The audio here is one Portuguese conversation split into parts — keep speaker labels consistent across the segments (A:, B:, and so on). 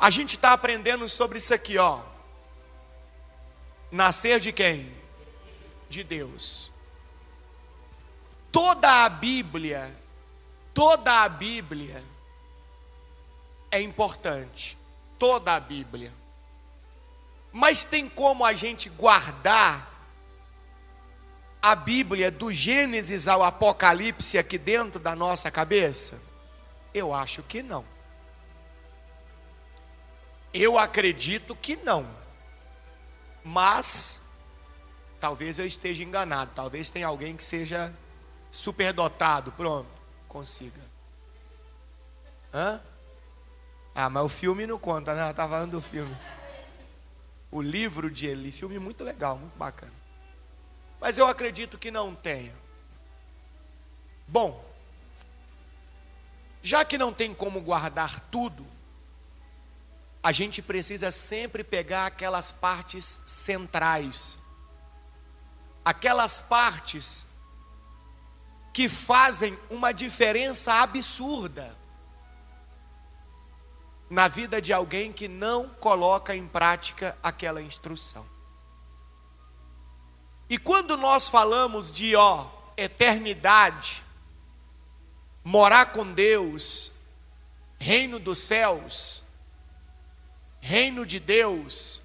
A: A gente está aprendendo sobre isso aqui, ó. Nascer de quem? De Deus. Toda a Bíblia é importante. Toda a Bíblia. Mas tem como a gente guardar a Bíblia do Gênesis ao Apocalipse aqui dentro da nossa cabeça? Eu acho que não. Eu acredito que não. Mas talvez eu esteja enganado. Talvez tenha alguém que seja superdotado. Pronto, consiga. Hã? Ah, mas o filme não conta, né? Eu estava falando do filme. O livro de Eli, filme muito legal, muito bacana. Mas eu acredito que não tenha. Bom, já que não tem como guardar tudo, a gente precisa sempre pegar aquelas partes centrais. Aquelas partes que fazem uma diferença absurda na vida de alguém que não coloca em prática aquela instrução. E quando nós falamos de eternidade, morar com Deus, reino dos céus, reino de Deus,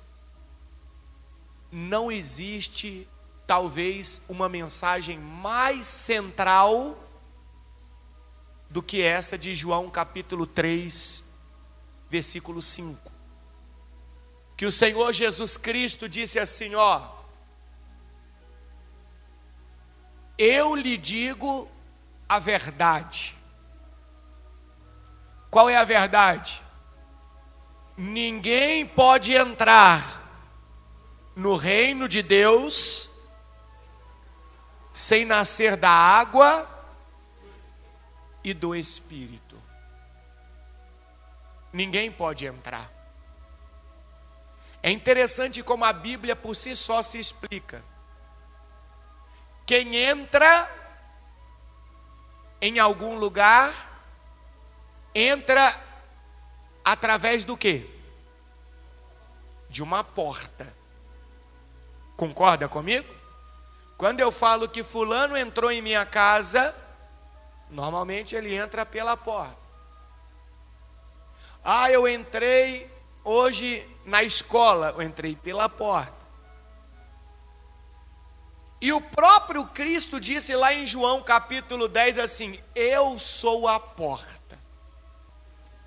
A: não existe talvez uma mensagem mais central do que essa de João capítulo 3, versículo 5. Que o Senhor Jesus Cristo disse assim, eu lhe digo a verdade. Qual é a verdade? Ninguém pode entrar no reino de Deus sem nascer da água e do Espírito. Ninguém pode entrar. É interessante como a Bíblia por si só se explica. Quem entra em algum lugar, entra através do quê? De uma porta. Concorda comigo? Quando eu falo que fulano entrou em minha casa, normalmente ele entra pela porta. Ah, eu entrei hoje na escola, eu entrei pela porta. E o próprio Cristo disse lá em João capítulo 10 assim, eu sou a porta.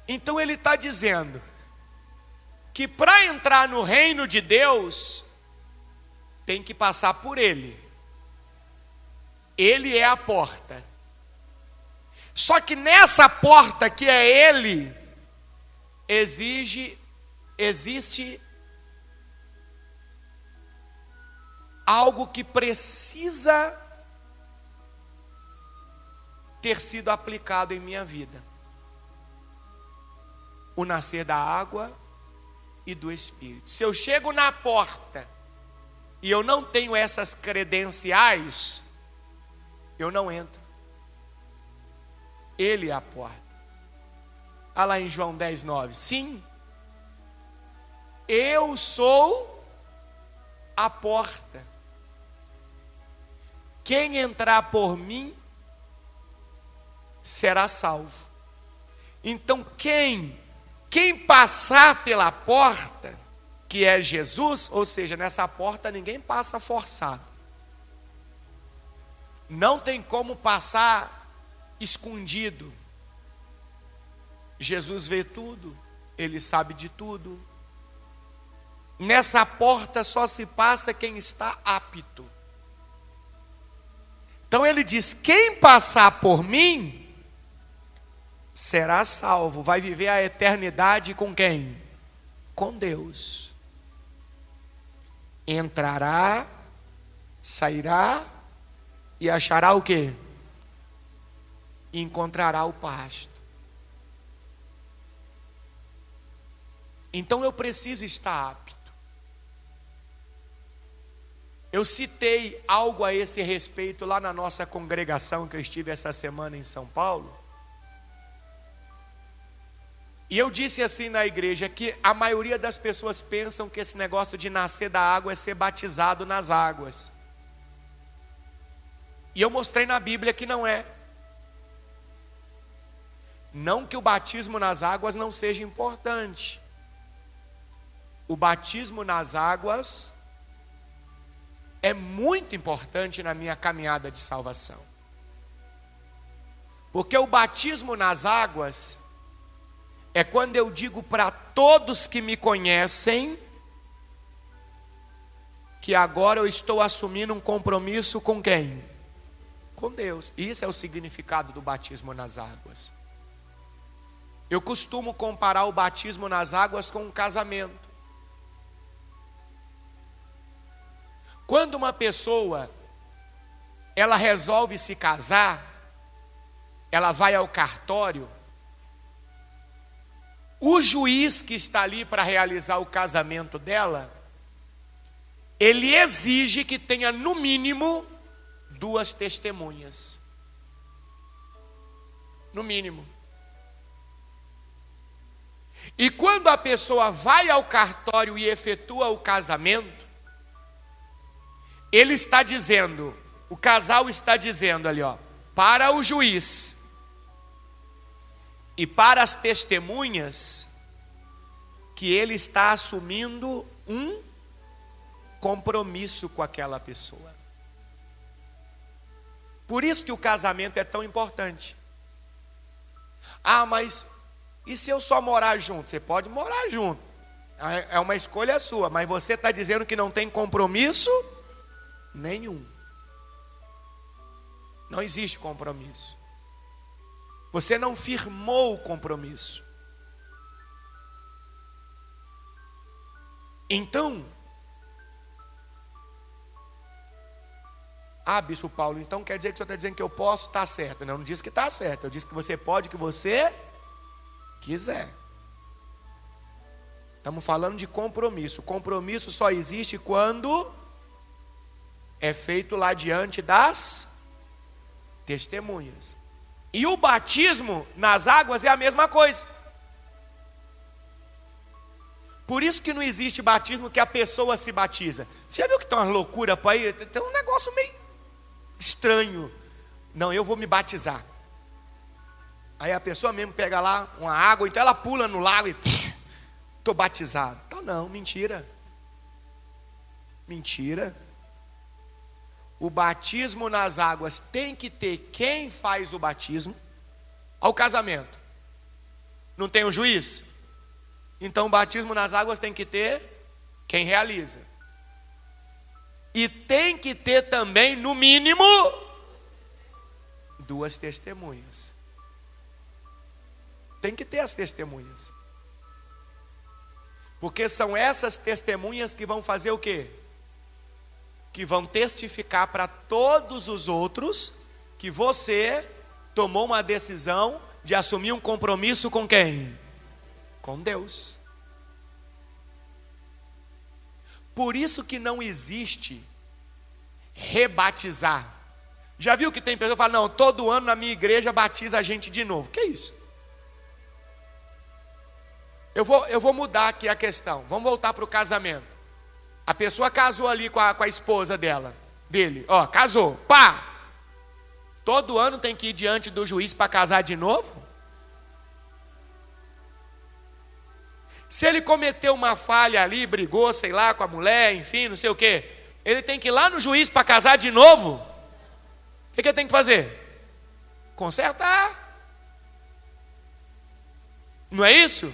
A: Então ele está dizendo que para entrar no reino de Deus, tem que passar por Ele. Ele é a porta. Só que nessa porta que é Ele, existe algo que precisa ter sido aplicado em minha vida. O nascer da água e do Espírito. Se eu chego na porta e eu não tenho essas credenciais, eu não entro. Ele é a porta. Olha lá em João 10, 9. Sim, eu sou a porta. Quem entrar por mim será salvo. Então quem passar pela porta, que é Jesus, ou seja, nessa porta ninguém passa forçado. Não tem como passar escondido. Jesus vê tudo, Ele sabe de tudo. Nessa porta só se passa quem está apto. Então ele diz, quem passar por mim, será salvo, vai viver a eternidade com quem? Com Deus. Entrará, sairá e achará o quê? Encontrará o pasto. Então eu preciso estar apto. Eu citei algo a esse respeito lá na nossa congregação que eu estive essa semana em São Paulo. E eu disse assim na igreja que a maioria das pessoas pensam que esse negócio de nascer da água é ser batizado nas águas. E eu mostrei na Bíblia que não é. Não que o batismo nas águas não seja importante. O batismo nas águas é muito importante na minha caminhada de salvação. Porque o batismo nas águas é quando eu digo para todos que me conhecem que agora eu estou assumindo um compromisso com quem? Com Deus. Isso é o significado do batismo nas águas. Eu costumo comparar o batismo nas águas com um casamento. Quando uma pessoa ela resolve se casar, ela vai ao cartório, o juiz que está ali para realizar o casamento dela, ele exige que tenha no mínimo 2 testemunhas. No mínimo. E quando a pessoa vai ao cartório e efetua o casamento, ele está dizendo, o casal está dizendo ali, ó, para o juiz e para as testemunhas, que ele está assumindo um compromisso com aquela pessoa. Por isso que o casamento é tão importante. Ah, mas e se eu só morar junto? Você pode morar junto, é uma escolha sua, mas você está dizendo que não tem compromisso nenhum. Não existe compromisso. Você não firmou o compromisso. Então, Bispo Paulo, então quer dizer que o senhor está dizendo que eu posso estar certo? Não, não disse que está certo, eu disse que você pode o que você quiser. Estamos falando de compromisso. Compromisso só existe quando é feito lá diante das testemunhas. E o batismo nas águas é a mesma coisa. Por isso que não existe batismo que a pessoa se batiza. Você já viu que tem uma loucura para aí? Tem um negócio meio estranho. Não, eu vou me batizar. Aí a pessoa mesmo pega lá uma água, então ela pula no lago e estou batizado. Tá, não, mentira. Mentira. O batismo nas águas tem que ter quem faz o batismo. Ao casamento, não tem um juiz? Então o batismo nas águas tem que ter quem realiza. E tem que ter também, no mínimo, 2 testemunhas. Tem que ter as testemunhas. Porque são essas testemunhas que vão fazer o quê? Que vão testificar para todos os outros que você tomou uma decisão de assumir um compromisso com quem? Com Deus. Por isso que não existe rebatizar. Já viu que tem pessoa que fala, não, todo ano na minha igreja batiza a gente de novo. Que isso? Eu vou mudar aqui a questão. Vamos voltar para o casamento. A pessoa casou ali com a esposa dele. Ó, casou. Pá! Todo ano tem que ir diante do juiz para casar de novo? Se ele cometeu uma falha ali, brigou, sei lá, com a mulher, enfim, não sei o quê, ele tem que ir lá no juiz para casar de novo? O que ele tem que fazer? Consertar. Não é isso?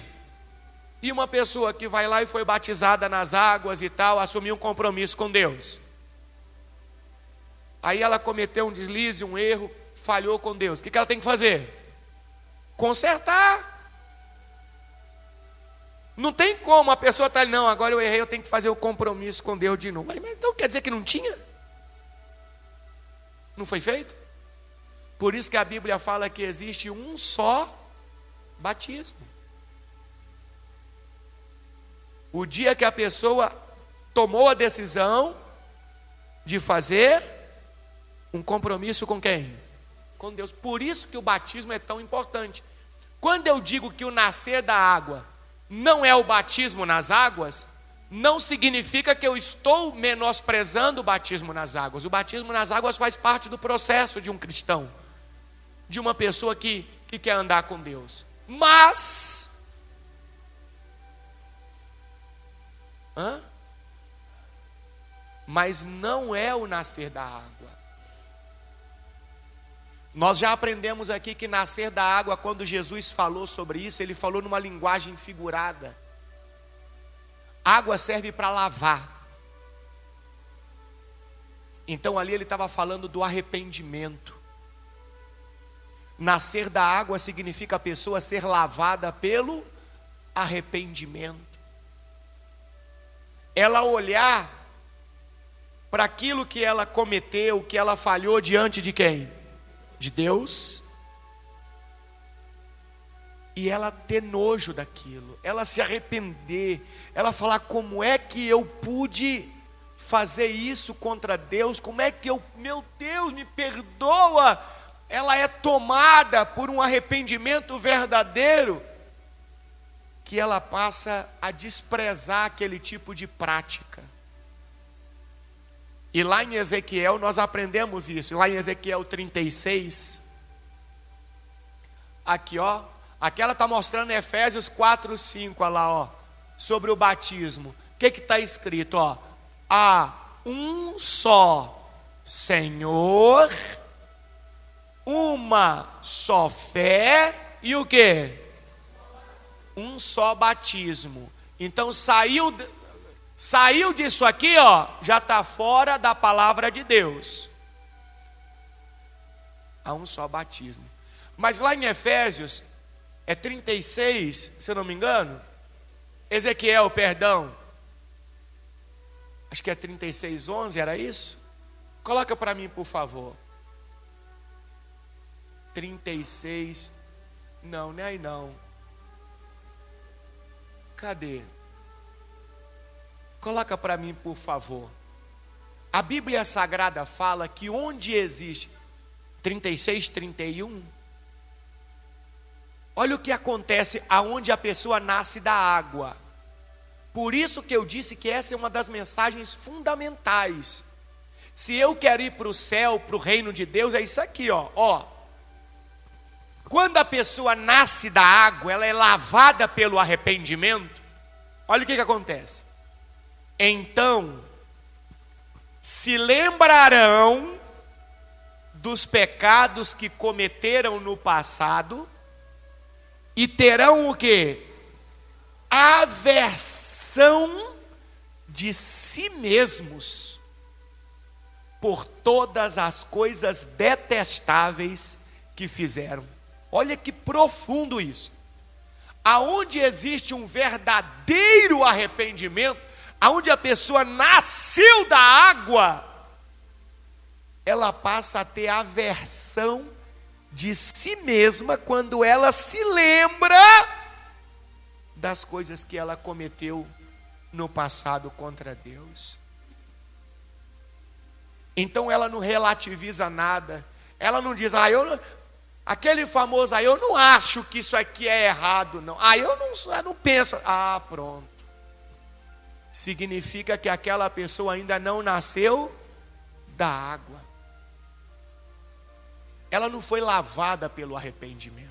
A: E uma pessoa que vai lá e foi batizada nas águas e tal, assumiu um compromisso com Deus. Aí ela cometeu um deslize, um erro, falhou com Deus. O que ela tem que fazer? Consertar. Não tem como a pessoa estar ali, não, agora eu errei, eu tenho que fazer o compromisso com Deus de novo. Mas então quer dizer que não tinha? Não foi feito? Por isso que a Bíblia fala que existe um só batismo. O dia que a pessoa tomou a decisão de fazer um compromisso com quem? Com Deus. Por isso que o batismo é tão importante. Quando eu digo que o nascer da água não é o batismo nas águas, não significa que eu estou menosprezando o batismo nas águas. O batismo nas águas faz parte do processo de um cristão, de uma pessoa que quer andar com Deus. Mas não é o nascer da água. Nós já aprendemos aqui que nascer da água, quando Jesus falou sobre isso, ele falou numa linguagem figurada. Água serve para lavar. Então ali ele estava falando do arrependimento. Nascer da água significa a pessoa ser lavada pelo arrependimento. Ela olhar para aquilo que ela cometeu, que ela falhou diante de quem? De Deus. E ela ter nojo daquilo, ela se arrepender, ela falar: como é que eu pude fazer isso contra Deus? Como é que meu Deus, me perdoa. Ela é tomada por um arrependimento verdadeiro, que ela passa a desprezar aquele tipo de prática. E lá em Ezequiel nós aprendemos isso. Lá em Ezequiel 36, aqui ó, aqui ela está mostrando Efésios 4:5, olha lá ó, sobre o batismo. O que está escrito ó? Há um só Senhor, uma só fé e o quê? Um só batismo. Então saiu disso aqui, ó, já está fora da palavra de Deus. Há um só batismo. Mas lá em Efésios, é 36, se eu não me engano, Ezequiel, perdão, acho que é 36:11, era isso? Coloca para mim, por favor. 36, não é aí não. Cadê? Coloca para mim, por favor. A Bíblia Sagrada fala que onde existe 36:31, olha o que acontece aonde a pessoa nasce da água. Por isso que eu disse que essa é uma das mensagens fundamentais. Se eu quero ir para o céu, para o reino de Deus, é isso aqui, ó. Quando a pessoa nasce da água, ela é lavada pelo arrependimento. Olha o que acontece. Então, se lembrarão dos pecados que cometeram no passado e terão o quê? Aversão de si mesmos por todas as coisas detestáveis que fizeram. Olha que profundo isso. Aonde existe um verdadeiro arrependimento, aonde a pessoa nasceu da água, ela passa a ter aversão de si mesma quando ela se lembra das coisas que ela cometeu no passado contra Deus. Então ela não relativiza nada, ela não diz: aquele famoso aí, eu não acho que isso aqui é errado, não. Eu não penso. Pronto. Significa que aquela pessoa ainda não nasceu da água. Ela não foi lavada pelo arrependimento.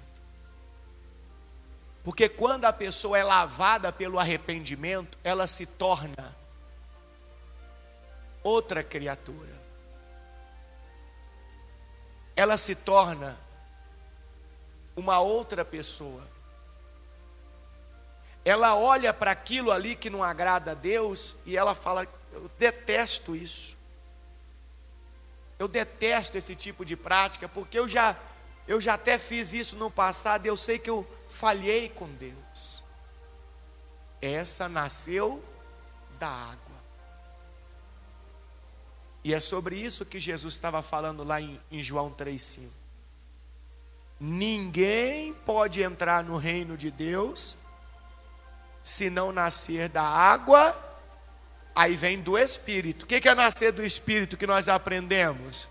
A: Porque quando a pessoa é lavada pelo arrependimento, ela se torna outra criatura. Ela se torna uma outra pessoa. Ela olha para aquilo ali que não agrada a Deus e ela fala: eu detesto isso. Eu detesto esse tipo de prática, porque eu já até fiz isso no passado e eu sei que eu falhei com Deus. Essa nasceu da água. E é sobre isso que Jesus estava falando lá em João 3,5. Ninguém pode entrar no reino de Deus se não nascer da água. Aí vem do Espírito. O que é nascer do Espírito que nós aprendemos?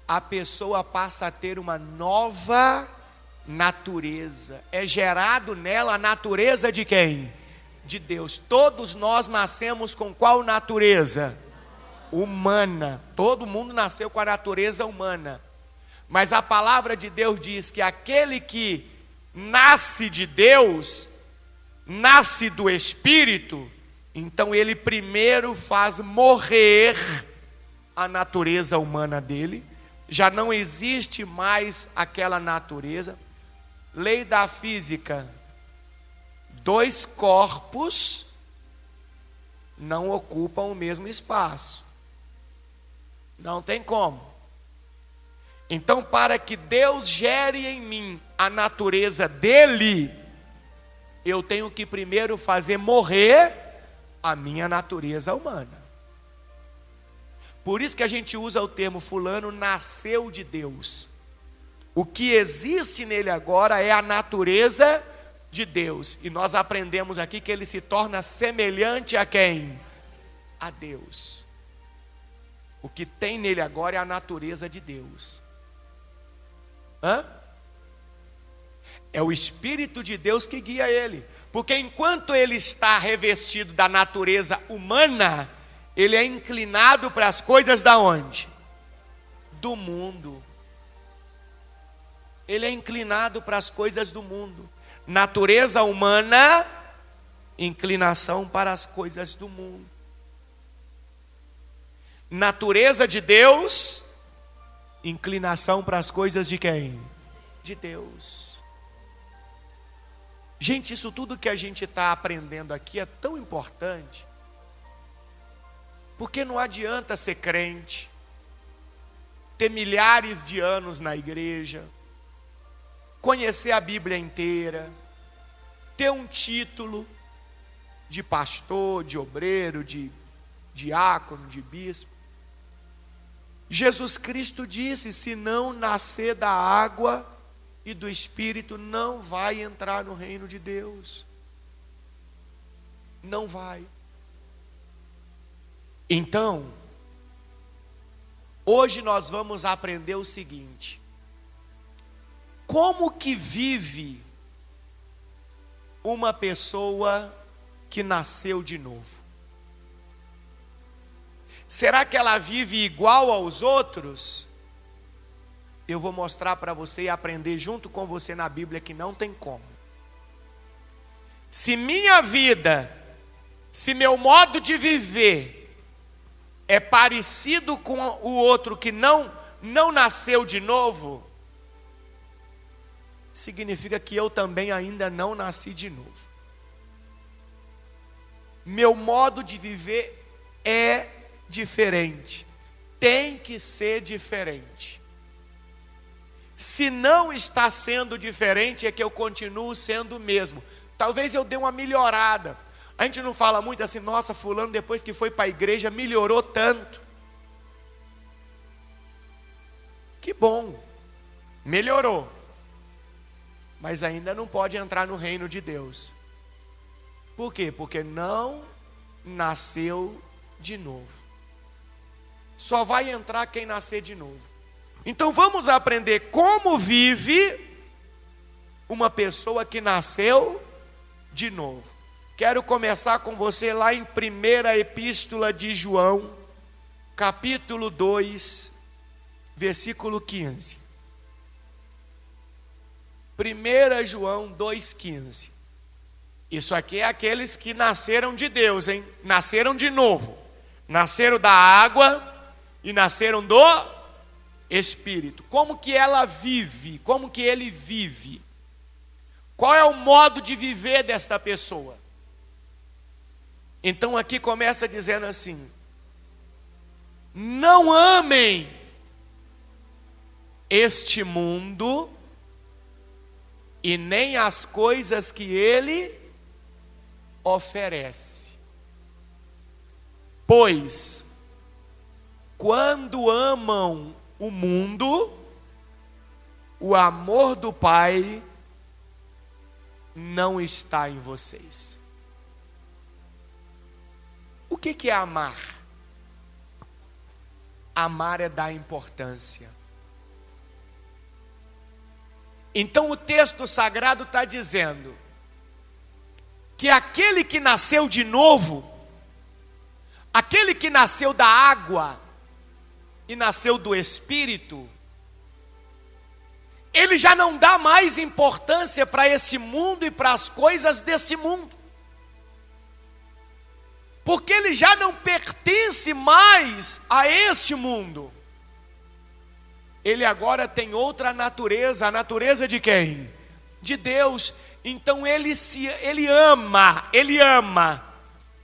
A: a pessoa passa a ter uma nova natureza. É gerado nela a natureza de quem? De Deus. Todos nós nascemos com qual natureza? Humana. Todo mundo nasceu com a natureza humana. Mas a palavra de Deus diz que aquele que nasce de Deus, nasce do Espírito, então ele primeiro faz morrer a natureza humana dele. Já não existe mais aquela natureza. Lei da física: 2 corpos não ocupam o mesmo espaço. Não tem como. Então, para que Deus gere em mim a natureza dele, eu tenho que primeiro fazer morrer a minha natureza humana. Por isso que a gente usa o termo fulano nasceu de Deus. O que existe nele agora é a natureza de Deus. E nós aprendemos aqui que ele se torna semelhante a quem? A Deus. O que tem nele agora é a natureza de Deus. É o Espírito de Deus que guia ele. Porque enquanto ele está revestido da natureza humana, ele é inclinado para as coisas da onde? Do mundo. Ele é inclinado para as coisas do mundo. Natureza humana, inclinação para as coisas do mundo. Natureza de Deus, inclinação para as coisas de quem? De Deus. Gente, isso tudo que a gente está aprendendo aqui é tão importante, porque não adianta ser crente, ter milhares de anos na igreja, conhecer a Bíblia inteira, ter um título de pastor, de obreiro, de diácono, de bispo. Jesus Cristo disse: se não nascer da água e do Espírito, não vai entrar no reino de Deus. Não vai. Então, hoje nós vamos aprender o seguinte: como que vive uma pessoa que nasceu de novo? Será que ela vive igual aos outros? Eu vou mostrar para você e aprender junto com você na Bíblia que não tem como. Se minha vida, se meu modo de viver é parecido com o outro que não nasceu de novo, significa que eu também ainda não nasci de novo. Meu modo de viver é diferente, tem que ser diferente. Se não está sendo diferente, é que eu continuo sendo o mesmo. Talvez eu dê uma melhorada. A gente não fala muito assim: nossa, fulano depois que foi para a igreja melhorou tanto. Que bom, melhorou, mas ainda não pode entrar no reino de Deus. Por quê? Porque não nasceu de novo. Só vai entrar quem nascer de novo. Então vamos aprender como vive uma pessoa que nasceu de novo. Quero começar com você lá em 1ª Epístola de João, capítulo 2, versículo 15. 1 João 2,15. Isso aqui é aqueles que nasceram de Deus, hein? Nasceram de novo. Nasceram da água e nasceram do Espírito. Como que ela vive? Como que ele vive? Qual é o modo de viver desta pessoa? Então aqui começa dizendo assim: não amem este mundo e nem as coisas que ele oferece. Pois quando amam o mundo, o amor do Pai não está em vocês. O que é amar? Amar é dar importância. Então o texto sagrado está dizendo que aquele que nasceu de novo, aquele que nasceu da água e nasceu do Espírito, ele já não dá mais importância para esse mundo e para as coisas desse mundo. Porque ele já não pertence mais a este mundo. Ele agora tem outra natureza, a natureza de quem? De Deus. Então ele ama,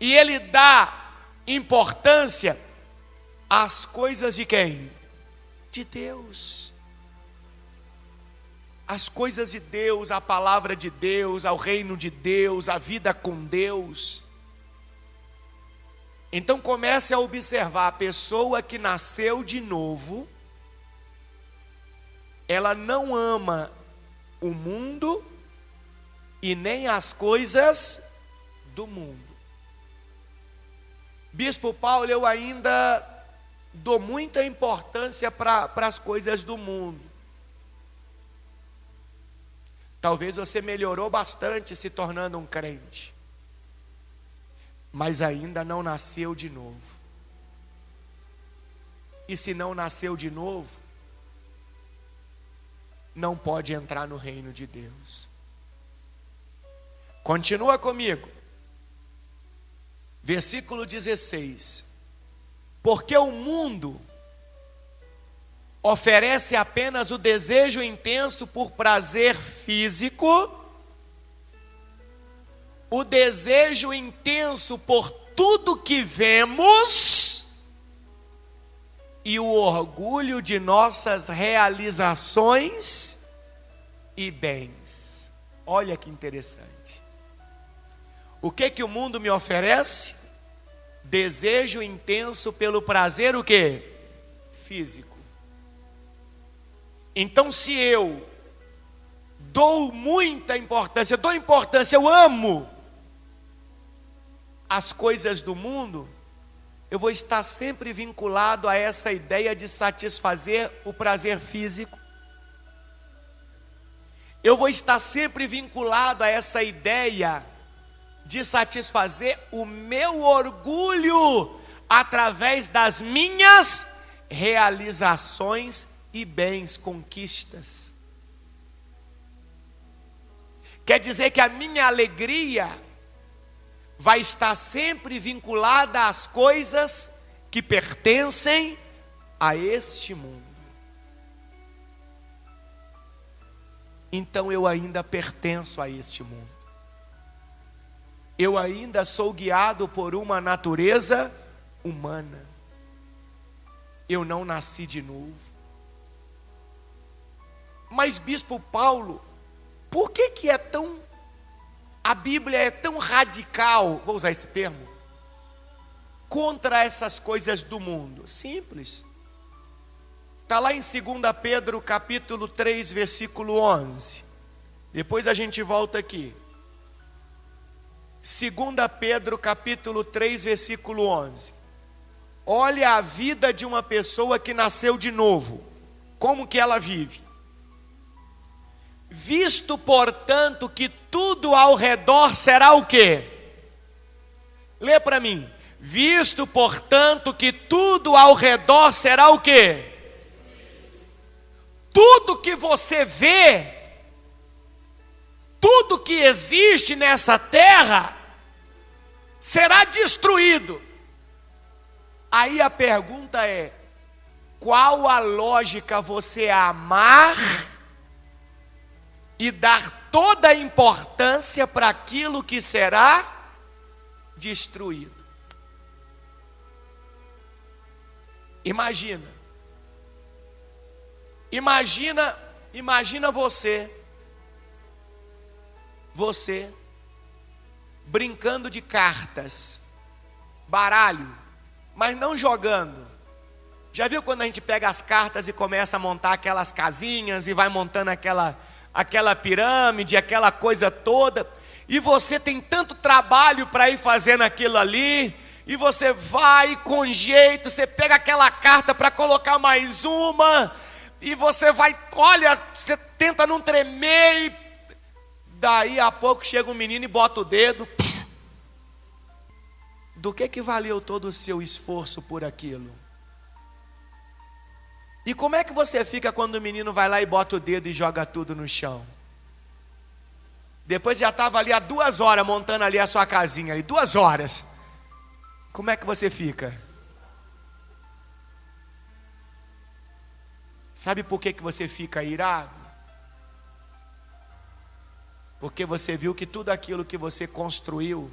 A: e ele dá importância às coisas de quem? De Deus. As coisas de Deus, a palavra de Deus, ao reino de Deus, a vida com Deus. Então comece a observar, a pessoa que nasceu de novo, ela não ama o mundo e nem as coisas do mundo. Bispo Paulo, eu ainda dou muita importância para as coisas do mundo. Talvez você melhorou bastante se tornando um crente, mas ainda não nasceu de novo. E se não nasceu de novo, não pode entrar no reino de Deus. Continua comigo. Versículo 16. Porque o mundo oferece apenas o desejo intenso por prazer físico, o desejo intenso por tudo que vemos e o orgulho de nossas realizações e bens. Olha que interessante. O que o mundo me oferece? Desejo intenso pelo prazer, o quê? Físico. Então, se eu dou muita importância, eu amo as coisas do mundo, eu vou estar sempre vinculado a essa ideia de satisfazer o prazer físico. Eu vou estar sempre vinculado a essa ideia de satisfazer o meu orgulho através das minhas realizações e bens, conquistas. Quer dizer que a minha alegria vai estar sempre vinculada às coisas que pertencem a este mundo. Então eu ainda pertenço a este mundo. Eu ainda sou guiado por uma natureza humana. Eu não nasci de novo. Mas, Bispo Paulo, por que a Bíblia é tão radical, vou usar esse termo, contra essas coisas do mundo? Simples. Está lá em 2 Pedro capítulo 3, versículo 11. Depois a gente volta aqui. 2 Pedro capítulo 3, versículo 11. Olha a vida de uma pessoa que nasceu de novo. Como que ela vive? Visto, portanto, que tudo ao redor será o quê? Lê para mim. Visto, portanto, que tudo ao redor será o quê? Tudo que você vê, tudo que existe nessa terra, será destruído. Aí a pergunta é: qual a lógica você amar e dar toda a importância para aquilo que será destruído? Imagina você brincando de cartas, baralho, mas não jogando. Já viu quando a gente pega as cartas e começa a montar aquelas casinhas e vai montando aquela pirâmide, aquela coisa toda, e você tem tanto trabalho para ir fazendo aquilo ali, e você vai com jeito, você pega aquela carta para colocar mais uma, E você vai, olha, você tenta não tremer e daí a pouco chega um menino e bota o dedo. Do que valeu todo o seu esforço por aquilo? E como é que você fica quando o menino vai lá e bota o dedo e joga tudo no chão? Depois já estava ali há 2 horas montando ali a sua casinha, ali, 2 horas. Como é que você fica? Sabe por que você fica irado? Porque você viu que tudo aquilo que você construiu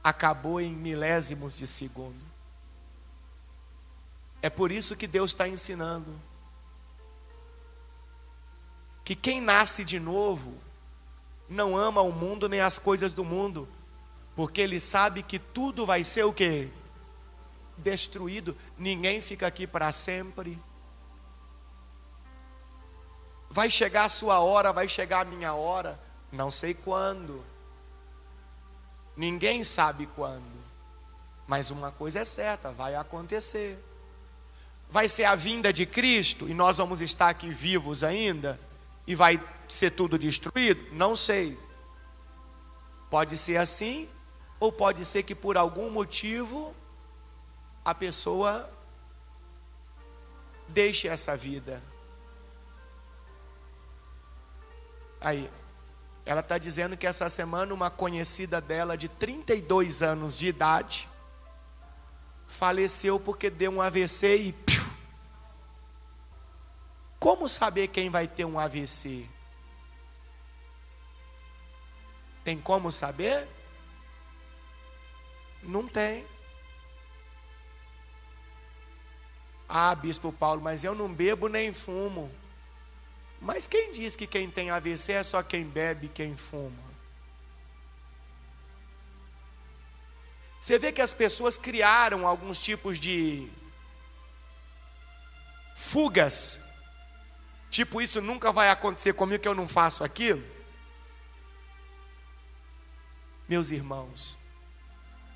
A: acabou em milésimos de segundo. É por isso que Deus está ensinando que quem nasce de novo não ama o mundo nem as coisas do mundo, porque ele sabe que tudo vai ser o quê? Destruído. Ninguém fica aqui para sempre. Vai chegar a sua hora, vai chegar a minha hora, não sei quando. Ninguém sabe quando. Mas uma coisa é certa, vai acontecer. Vai ser a vinda de Cristo e nós vamos estar aqui vivos ainda e vai ser tudo destruído? Não sei. Pode ser assim, ou pode ser que por algum motivo a pessoa deixe essa vida. Aí, ela está dizendo que essa semana uma conhecida dela de 32 anos de idade faleceu porque deu um AVC e... Como saber quem vai ter um AVC? Tem como saber? Não tem. Ah, Bispo Paulo, mas eu não bebo nem fumo. Mas quem diz que quem tem AVC é só quem bebe e quem fuma? Você vê que as pessoas criaram alguns tipos de fugas. Tipo, isso nunca vai acontecer comigo, que eu não faço aquilo. Meus irmãos,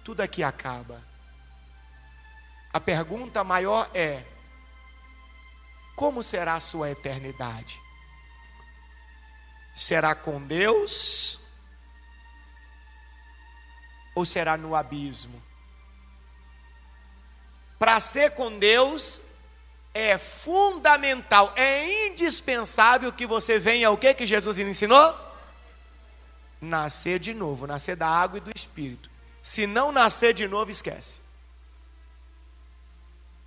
A: tudo aqui acaba. A pergunta maior é: como será a sua eternidade? Será com Deus? Ou será no abismo? Para ser com Deus, é fundamental, é indispensável que você venha, o que Jesus ensinou? Nascer de novo, nascer da água e do Espírito. Se não nascer de novo, esquece.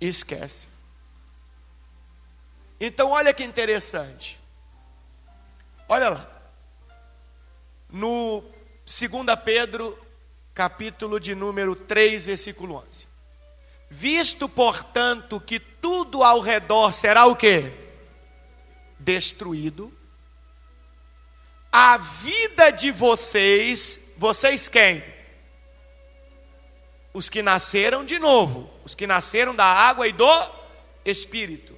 A: Esquece. Então olha que interessante. Olha lá. No 2 Pedro, capítulo de número 3, versículo 11. Visto, portanto, que tudo ao redor será o quê? Destruído. A vida de vocês quem? Os que nasceram de novo, os que nasceram da água e do Espírito.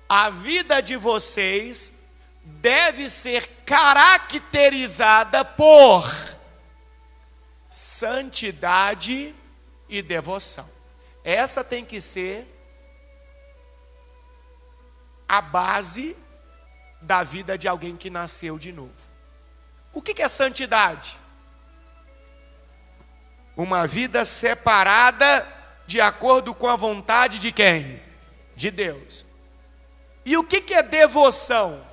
A: A vida de vocês deve ser caracterizada por santidade e devoção. Essa tem que ser a base da vida de alguém que nasceu de novo. O que é santidade? Uma vida separada de acordo com a vontade de quem? De Deus. E o que é devoção?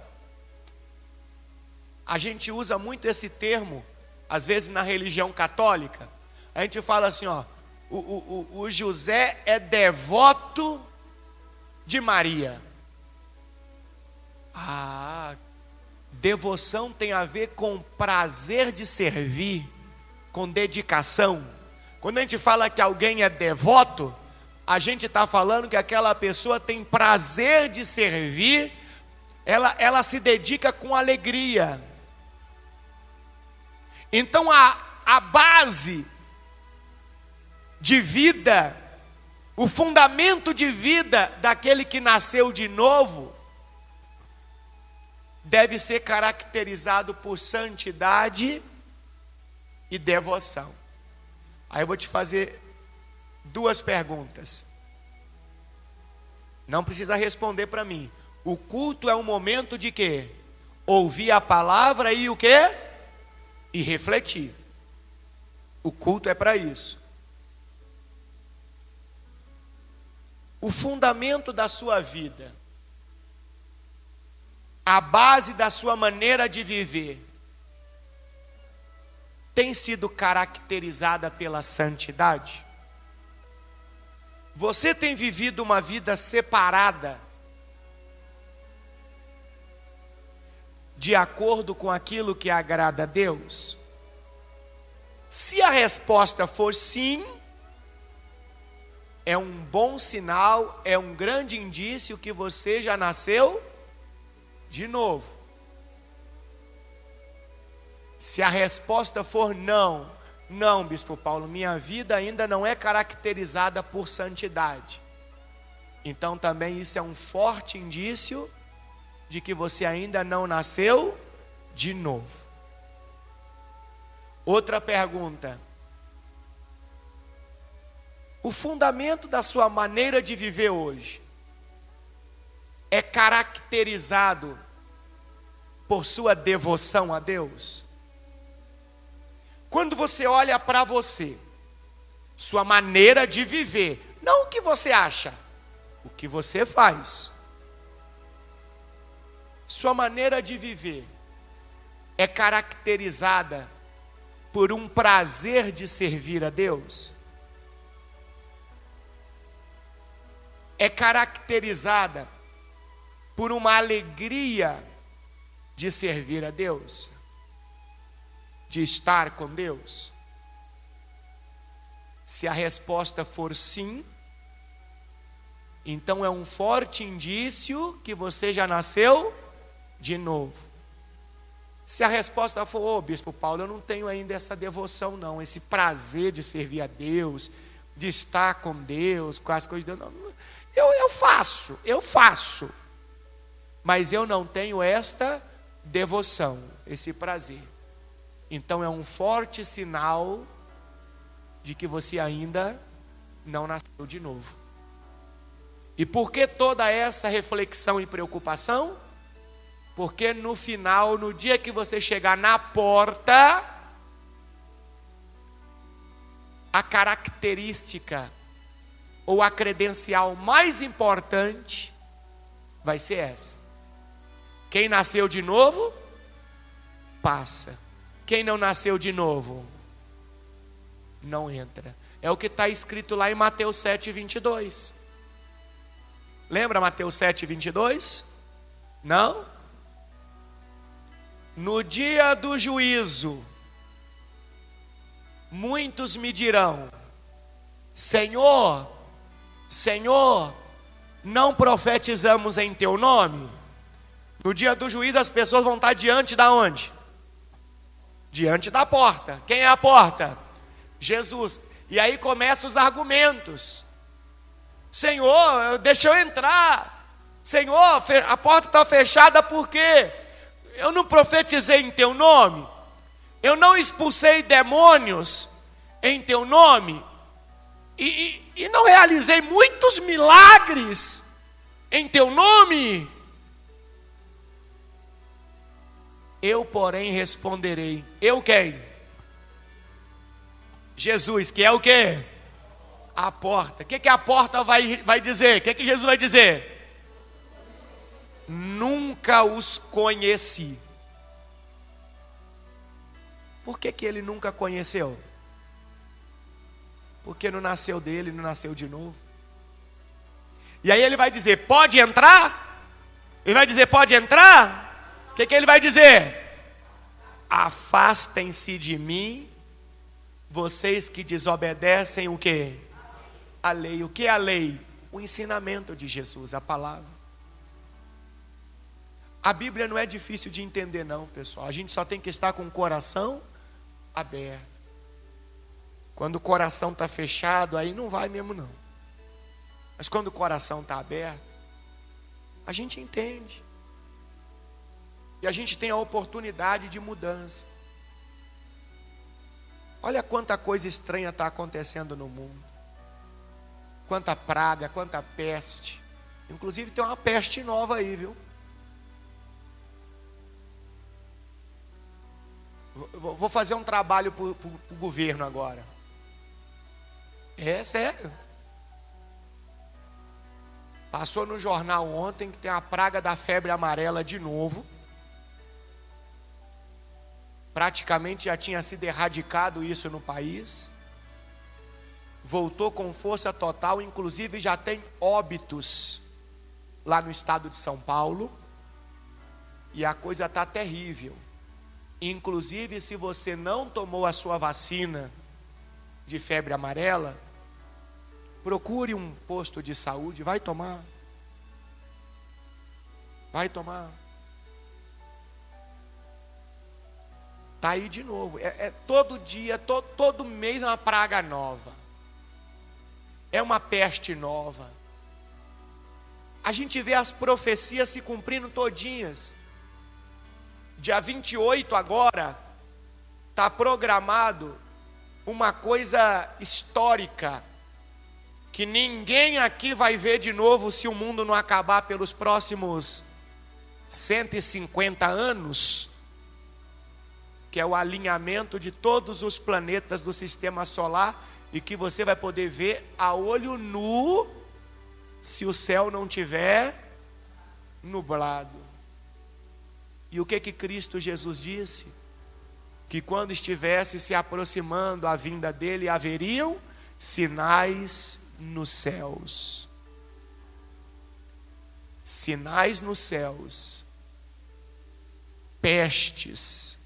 A: A gente usa muito esse termo, às vezes na religião católica. A gente fala assim, ó, o José é devoto de Maria. Ah, devoção tem a ver com prazer de servir, com dedicação. Quando a gente fala que alguém é devoto, a gente está falando que aquela pessoa tem prazer de servir, ela se dedica com alegria. Então a base de vida, o fundamento de vida daquele que nasceu de novo, deve ser caracterizado por santidade e devoção. Aí eu vou te fazer 2 perguntas. Não precisa responder para mim. O culto é um momento de quê? Ouvir a palavra e o quê? E refletir. O culto é para isso. O fundamento da sua vida, a base da sua maneira de viver, tem sido caracterizada pela santidade? Você tem vivido uma vida separada, de acordo com aquilo que agrada a Deus? Se a resposta for sim, é um bom sinal, é um grande indício que você já nasceu de novo. Se a resposta for não, não, Bispo Paulo, minha vida ainda não é caracterizada por santidade, então também isso é um forte indício de que você ainda não nasceu de novo. Outra pergunta: o fundamento da sua maneira de viver hoje é caracterizado por sua devoção a Deus? Quando você olha para você, sua maneira de viver, não o que você acha, o que você faz, sua maneira de viver é caracterizada por um prazer de servir a Deus? É caracterizada por uma alegria de servir a Deus? De estar com Deus? Se a resposta for sim, então é um forte indício que você já nasceu de novo. Se a resposta for, Bispo Paulo, eu não tenho ainda essa devoção não, esse prazer de servir a Deus, de estar com Deus, com as coisas de Deus, não, eu faço, mas eu não tenho esta devoção, esse prazer. Então é um forte sinal de que você ainda não nasceu de novo. E por que toda essa reflexão e preocupação? Porque no final, no dia que você chegar na porta, a característica ou a credencial mais importante vai ser essa: quem nasceu de novo, passa. Quem não nasceu de novo, não entra. É o que está escrito lá em Mateus 7:22. Lembra Mateus 7:22? Não? No dia do juízo, muitos me dirão: Senhor, Senhor, não profetizamos em teu nome? No dia do juízo as pessoas vão estar diante da onde? Diante da porta. Quem é a porta? Jesus. E aí começam os argumentos: Senhor, deixa eu entrar. Senhor, a porta está fechada por quê? Eu não profetizei em teu nome? Eu não expulsei demônios em teu nome? E não realizei muitos milagres em teu nome? Eu, porém, responderei. Eu quem? Jesus, que é o quê? A porta. O que a porta vai dizer? O que Jesus vai dizer? Nunca os conheci. Por que ele nunca conheceu? Porque não nasceu dele, não nasceu de novo. E aí ele vai dizer: pode entrar? Ele vai dizer: pode entrar? O que ele vai dizer? Afastem-se de mim, vocês que desobedecem o quê? A lei. O que é a lei? O ensinamento de Jesus, a palavra. A Bíblia não é difícil de entender não, pessoal. A gente só tem que estar com o coração aberto. Quando o coração está fechado, aí não vai mesmo não. Mas quando o coração está aberto, a gente entende. E a gente tem a oportunidade de mudança. Olha quanta coisa estranha está acontecendo no mundo. Quanta praga, quanta peste. Inclusive tem uma peste nova aí, viu? Vou fazer um trabalho para o governo agora. É sério. Passou no jornal ontem que tem a praga da febre amarela de novo. Praticamente já tinha sido erradicado isso no país. Voltou com força total, inclusive já tem óbitos lá no estado de São Paulo. E a coisa está terrível. Inclusive, se você não tomou a sua vacina de febre amarela, procure um posto de saúde, vai tomar. Vai tomar. Está aí de novo. Todo dia, todo mês é uma praga nova. É uma peste nova. A gente vê as profecias se cumprindo todinhas. Dia 28 agora, está programado uma coisa histórica, que ninguém aqui vai ver de novo se o mundo não acabar pelos próximos 150 anos, que é o alinhamento de todos os planetas do sistema solar, e que você vai poder ver a olho nu, se o céu não tiver nublado. E o que Cristo Jesus disse? Que quando estivesse se aproximando a vinda dele, haveriam sinais nos céus. Sinais nos céus. Pestes.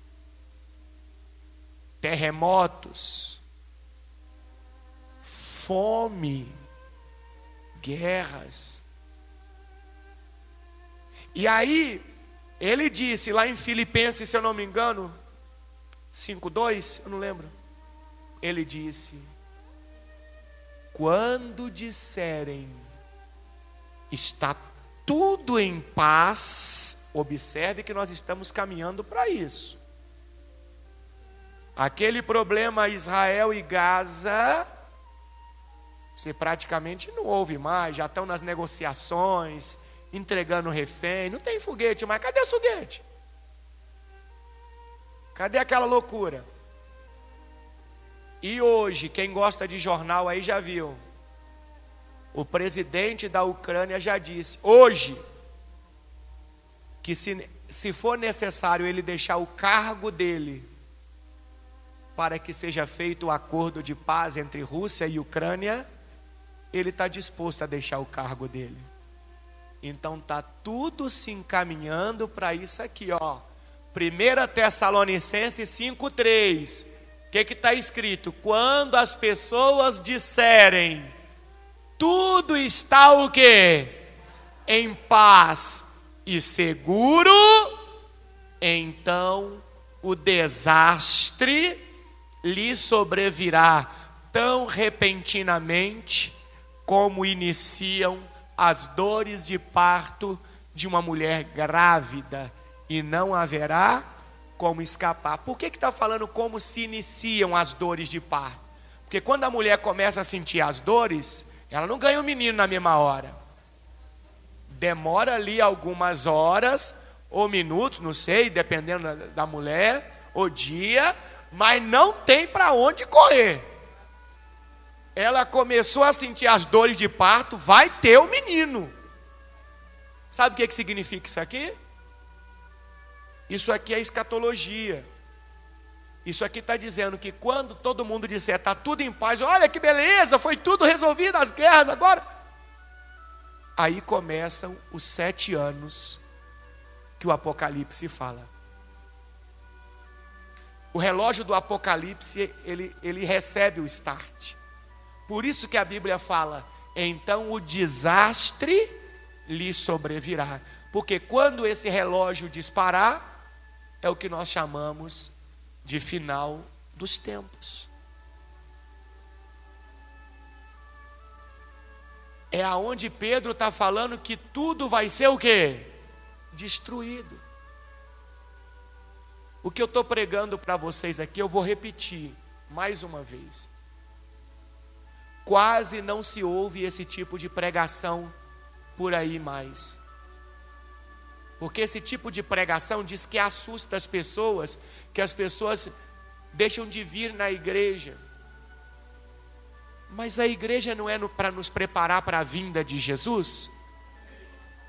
A: Terremotos. Fome. Guerras. E aí, ele disse lá em Filipenses, se eu não me engano, 5:2, eu não lembro. Ele disse: quando disserem está tudo em paz, observe que nós estamos caminhando para isso. Aquele problema Israel e Gaza, você praticamente não ouve mais, já estão nas negociações, entregando refém, não tem foguete, mas cadê o foguete? Cadê aquela loucura? E hoje, quem gosta de jornal aí já viu, o presidente da Ucrânia já disse, hoje, que se for necessário ele deixar o cargo dele, para que seja feito o acordo de paz entre Rússia e Ucrânia, ele está disposto a deixar o cargo dele. Então está tudo se encaminhando para isso aqui, ó. 1 Tessalonicenses 5:3. O que está escrito? Quando as pessoas disserem, tudo está o quê? Em paz e seguro, então o desastre lhe sobrevirá tão repentinamente como iniciam as dores de parto de uma mulher grávida, e não haverá como escapar. Por que está falando como se iniciam as dores de parto? Porque quando a mulher começa a sentir as dores, ela não ganha o menino na mesma hora. Demora ali algumas horas, ou minutos, não sei, dependendo da mulher, ou dia, mas não tem para onde correr. Ela começou a sentir as dores de parto, vai ter o menino. Sabe o que significa isso aqui? Isso aqui é escatologia. Isso aqui está dizendo que quando todo mundo disser, está tudo em paz, olha que beleza, foi tudo resolvido, as guerras agora. Aí começam os 7 anos que o Apocalipse fala. O relógio do Apocalipse, ele recebe o start. Por isso que a Bíblia fala, então o desastre lhe sobrevirá. Porque quando esse relógio disparar, é o que nós chamamos de final dos tempos. É aonde Pedro está falando que tudo vai ser o quê? Destruído. O que eu estou pregando para vocês aqui, eu vou repetir mais uma vez. Quase não se ouve esse tipo de pregação por aí mais. Porque esse tipo de pregação diz que assusta as pessoas, que as pessoas deixam de vir na igreja. Mas a igreja não é para nos preparar para a vinda de Jesus?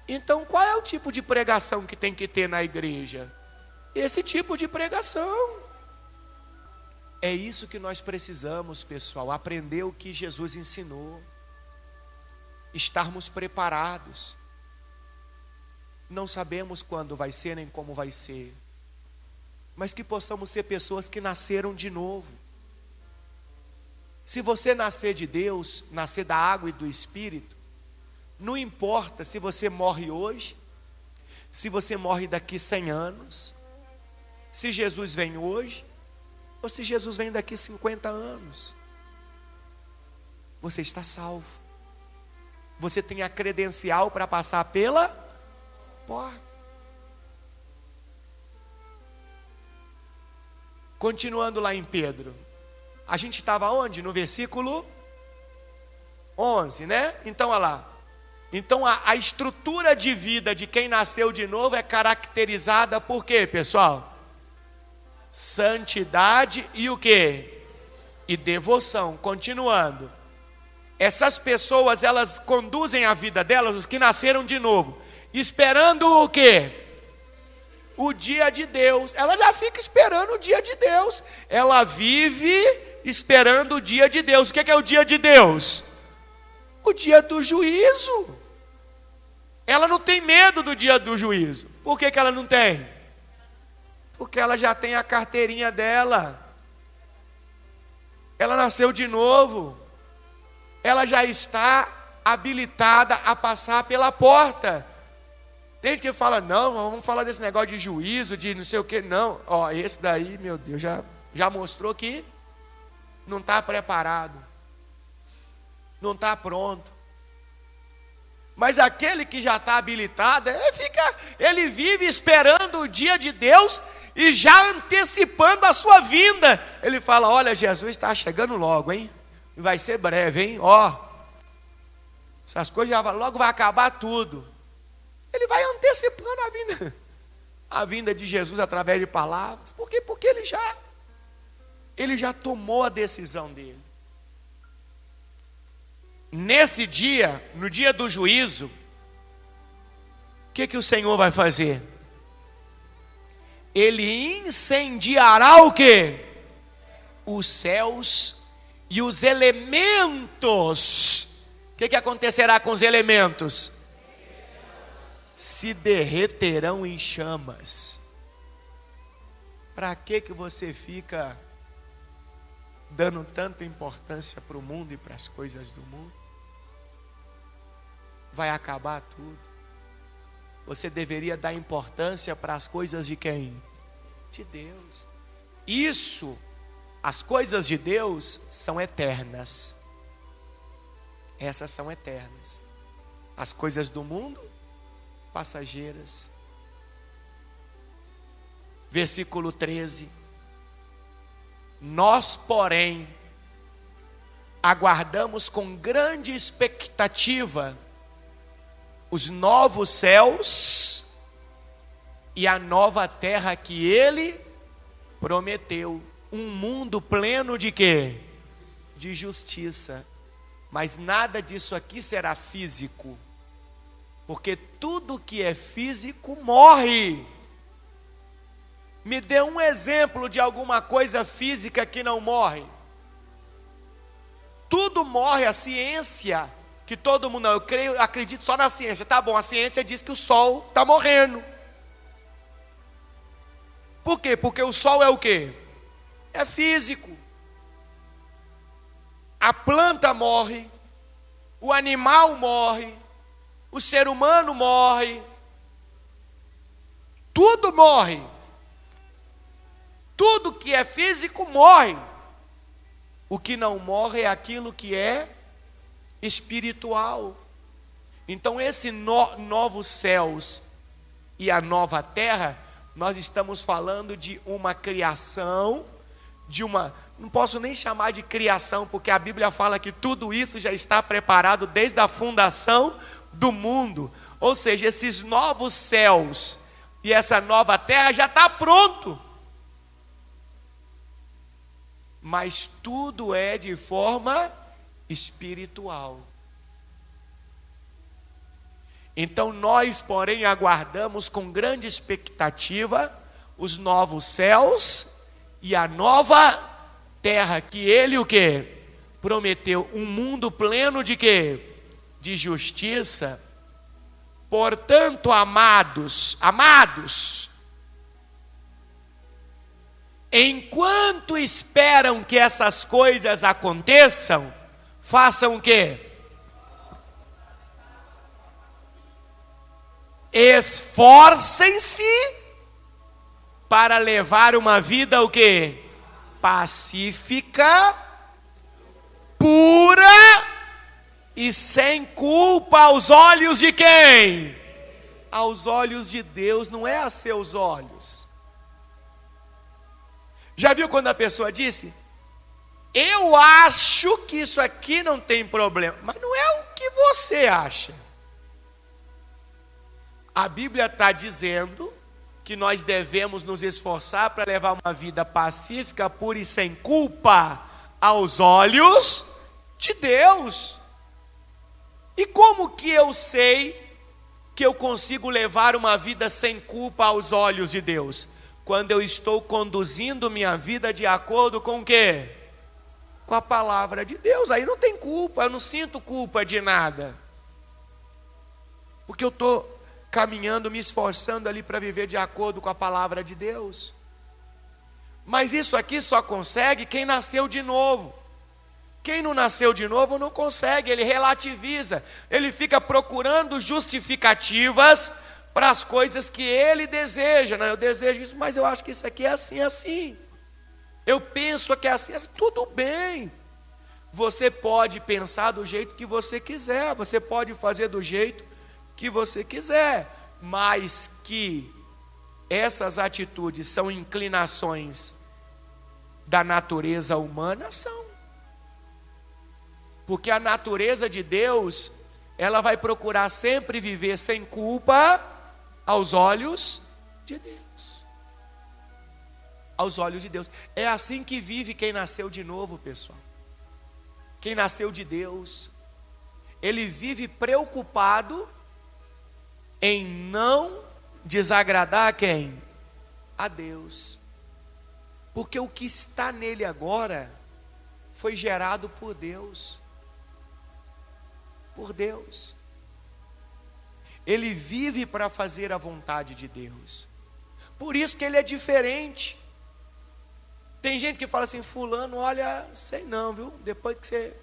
A: Então qual é o tipo de pregação que tem que ter na igreja? Esse tipo de pregação. É isso que nós precisamos, pessoal, aprender o que Jesus ensinou. Estarmos preparados. Não sabemos quando vai ser nem como vai ser, mas que possamos ser pessoas que nasceram de novo. Se você nascer de Deus, nascer da água e do Espírito, não importa se você morre hoje, se você morre daqui 100 anos, se Jesus vem hoje, ou se Jesus vem daqui 50 anos. Você está salvo. Você tem a credencial para passar pela porta. Continuando lá em Pedro. A gente estava onde? No versículo 11, né? Então, olha lá. Então, a estrutura de vida de quem nasceu de novo é caracterizada por quê, pessoal? Santidade e o quê? E devoção. Continuando. Essas pessoas, elas conduzem a vida delas, os que nasceram de novo, esperando o quê? O dia de Deus. Ela já fica esperando o dia de Deus. Ela vive esperando o dia de Deus. O que é o dia de Deus? O dia do juízo. Ela não tem medo do dia do juízo. Por que ela não tem? Porque ela já tem a carteirinha dela. Ela nasceu de novo. Ela já está habilitada a passar pela porta. Tem gente que fala, não, vamos falar desse negócio de juízo, de não sei o que, não. Ó, esse daí, meu Deus, já mostrou que não está preparado. Não está pronto. Mas aquele que já está habilitado, ele vive esperando o dia de Deus e já antecipando a sua vinda. Ele fala, olha, Jesus está chegando logo, hein? Vai ser breve, hein? Ó, essas coisas logo vai acabar tudo. Ele vai antecipando a vinda de Jesus através de palavras. Por quê? Porque ele já tomou a decisão dele. Nesse dia, no dia do juízo, o que o Senhor vai fazer? Ele incendiará o quê? Os céus e os elementos. O que acontecerá com os elementos? Se derreterão em chamas. Para que você fica dando tanta importância para o mundo e para as coisas do mundo? Vai acabar tudo. Você deveria dar importância para as coisas de quem? De Deus. Isso, as coisas de Deus são eternas. Essas são eternas. As coisas do mundo, passageiras. Versículo 13. Nós, porém, aguardamos com grande expectativa os novos céus e a nova terra que ele prometeu. Um mundo pleno de quê? De justiça. Mas nada disso aqui será físico. Porque tudo que é físico morre. Me dê um exemplo de alguma coisa física que não morre. Tudo morre, a ciência, que todo mundo, não, acredito só na ciência. Tá bom, a ciência diz que o sol está morrendo. Por quê? Porque o sol é o quê? É físico. A planta morre, o animal morre, o ser humano morre, tudo morre. Tudo que é físico morre. O que não morre é aquilo que é espiritual. Então esse novos céus e a nova terra, nós estamos falando de uma criação, não posso nem chamar de criação, porque a Bíblia fala que tudo isso já está preparado desde a fundação do mundo. Ou seja, esses novos céus e essa nova terra já está pronto. Mas tudo é de forma espiritual. Então nós, porém, aguardamos com grande expectativa os novos céus e a nova terra, que ele o quê? Prometeu, um mundo pleno de quê? De justiça. Portanto, amados, enquanto esperam que essas coisas aconteçam, façam o quê? Esforcem-se para levar uma vida o quê? Pacífica, pura e sem culpa aos olhos de quem? Aos olhos de Deus, não é a seus olhos. Já viu quando a pessoa disse: eu acho que isso aqui não tem problema, mas não é o que você acha. A Bíblia está dizendo que nós devemos nos esforçar para levar uma vida pacífica, pura e sem culpa aos olhos de Deus. E como que eu sei que eu consigo levar uma vida sem culpa aos olhos de Deus? Quando eu estou conduzindo minha vida de acordo com o quê? Com a palavra de Deus. Aí não tem culpa, eu não sinto culpa de nada. Porque eu estou caminhando, me esforçando ali para viver de acordo com a palavra de Deus. Mas isso aqui só consegue quem nasceu de novo. Quem não nasceu de novo não consegue, ele relativiza, ele fica procurando justificativas para as coisas que ele deseja. Não, eu desejo isso, mas eu acho que isso aqui é assim, assim. Eu penso que é assim, assim. Tudo bem. Você pode pensar do jeito que você quiser, você pode fazer do jeito que você quiser, mas que essas atitudes são inclinações da natureza humana, são. Porque a natureza de Deus, ela vai procurar sempre viver sem culpa aos olhos de Deus. Aos olhos de Deus. É assim que vive quem nasceu de novo, pessoal. Quem nasceu de Deus, ele vive preocupado em não desagradar a quem? A Deus. Porque o que está nele agora foi gerado por Deus. Por Deus. Ele vive para fazer a vontade de Deus. Por isso que ele é diferente. Tem gente que fala assim: fulano, olha, sei não, viu? Depois que você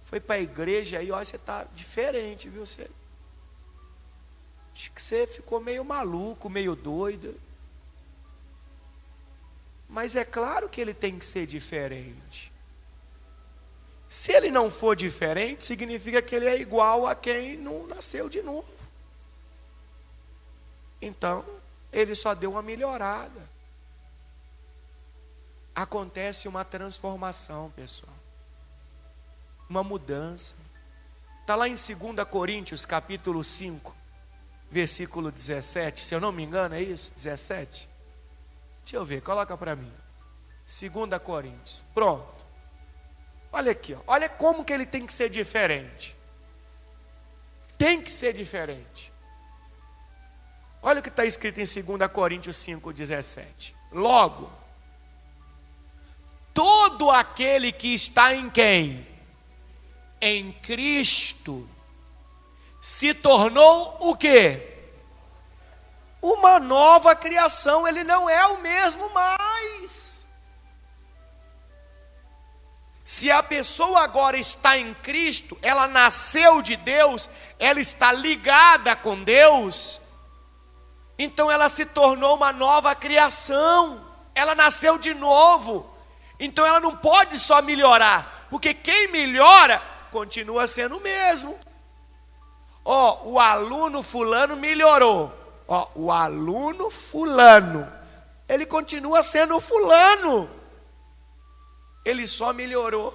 A: foi para a igreja aí, olha, você está diferente, viu? Acho que você ficou meio maluco, meio doido. Mas é claro que ele tem que ser diferente. Se ele não for diferente, significa que ele é igual a quem não nasceu de novo. Então, ele só deu uma melhorada. Acontece uma transformação, pessoal. Uma mudança. Está lá em 2 Coríntios, capítulo 5, versículo 17. Se eu não me engano, é isso? 17? Deixa eu ver, coloca para mim. 2 Coríntios. Pronto. Olha aqui, ó. Olha como que ele tem que ser diferente. Tem que ser diferente. Olha o que está escrito em 2 Coríntios 5, 17. Logo, todo aquele que está em quem? Em Cristo, se tornou o quê? Uma nova criação. Ele não é o mesmo mais. Se a pessoa agora está em Cristo, ela nasceu de Deus, ela está ligada com Deus, então ela se tornou uma nova criação, ela nasceu de novo, então ela não pode só melhorar, porque quem melhora continua sendo o mesmo. Ó, o aluno fulano melhorou, ó, o aluno fulano, ele continua sendo fulano, ele só melhorou.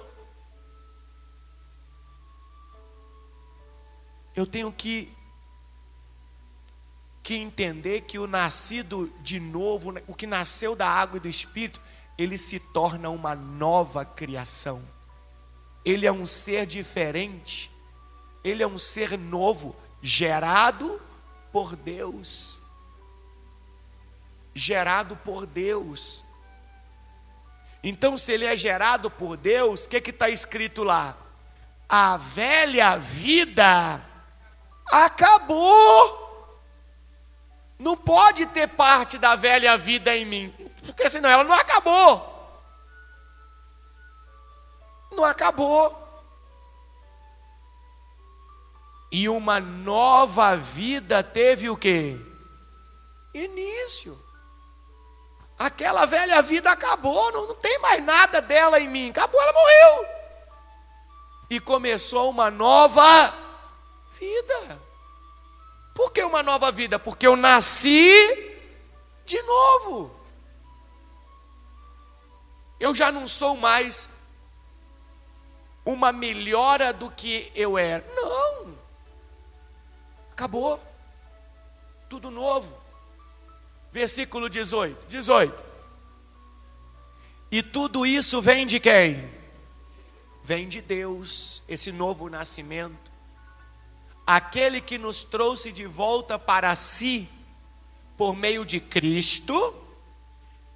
A: eu tenho que entender que o nascido de novo, o que nasceu da água e do Espírito, ele se torna uma nova criação. Ele é um ser diferente, ele é um ser novo, gerado por Deus. Gerado por Deus. Então, se ele é gerado por Deus, o que está escrito lá? A velha vida acabou. Não pode ter parte da velha vida em mim, porque senão ela não acabou. Não acabou. E uma nova vida teve o quê? Início. Aquela velha vida acabou, não tem mais nada dela em mim. Acabou, ela morreu. E começou uma nova vida. Por que uma nova vida? Porque eu nasci de novo. Eu já não sou mais uma melhora do que eu era. Não. Acabou. Tudo novo. Versículo 18. E tudo isso vem de quem? Vem de Deus, esse novo nascimento. Aquele que nos trouxe de volta para si, por meio de Cristo,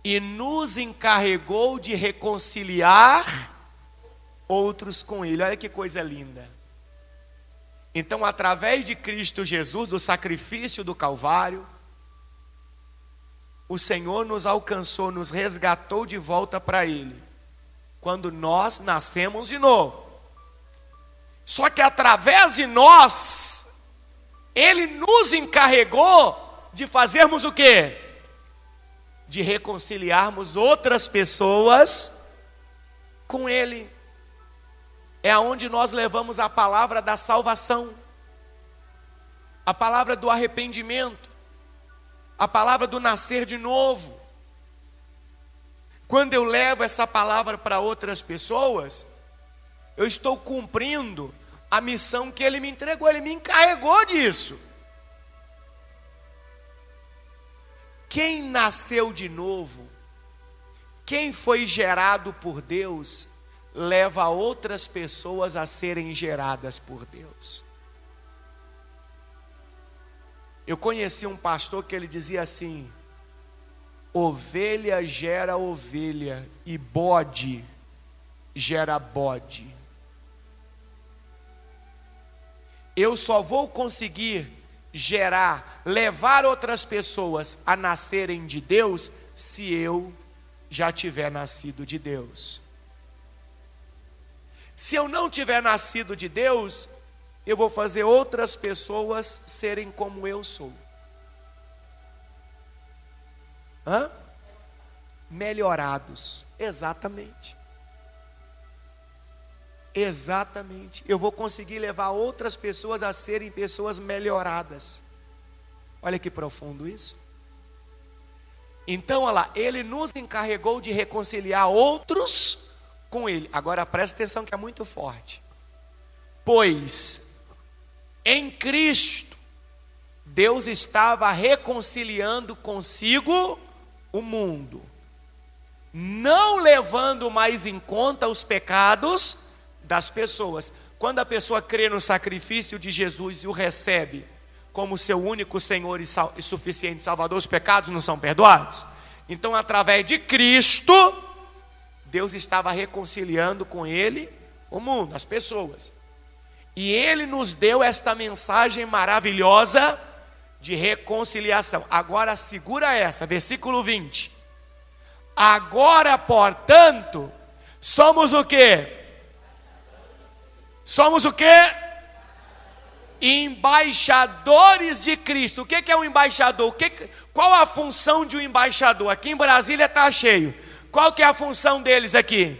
A: e nos encarregou de reconciliar outros com Ele. Olha que coisa linda. Então, através de Cristo Jesus, do sacrifício do Calvário, o Senhor nos alcançou, nos resgatou de volta para Ele, quando nós nascemos de novo. Só que através de nós, Ele nos encarregou de fazermos o quê? De reconciliarmos outras pessoas com Ele. É aonde nós levamos a palavra da salvação, a palavra do arrependimento, a palavra do nascer de novo. Quando eu levo essa palavra para outras pessoas, eu estou cumprindo a missão que Ele me entregou, Ele me encarregou disso. Quem nasceu de novo, quem foi gerado por Deus, leva outras pessoas a serem geradas por Deus. Eu conheci um pastor que ele dizia assim: ovelha gera ovelha e bode gera bode. Eu só vou conseguir levar outras pessoas a nascerem de Deus, se eu já tiver nascido de Deus. Se eu não tiver nascido de Deus, eu vou fazer outras pessoas serem como eu sou. Melhorados. Exatamente. Exatamente. Eu vou conseguir levar outras pessoas a serem pessoas melhoradas. Olha que profundo isso. Então, olha lá, Ele nos encarregou de reconciliar outros com Ele. Agora presta atenção que é muito forte. Pois em Cristo Deus estava reconciliando consigo o mundo, não levando mais em conta os pecados das pessoas. Quando a pessoa crê no sacrifício de Jesus e o recebe como seu único Senhor e suficiente Salvador, os pecados não são perdoados? Então, através de Cristo, Deus estava reconciliando com Ele o mundo, as pessoas. E Ele nos deu esta mensagem maravilhosa de reconciliação. Agora segura essa, versículo 20. Agora, portanto, somos o quê? Somos o quê? Embaixadores de Cristo. O que é um embaixador? Qual a função de um embaixador? Aqui em Brasília está cheio. Qual que é a função deles aqui?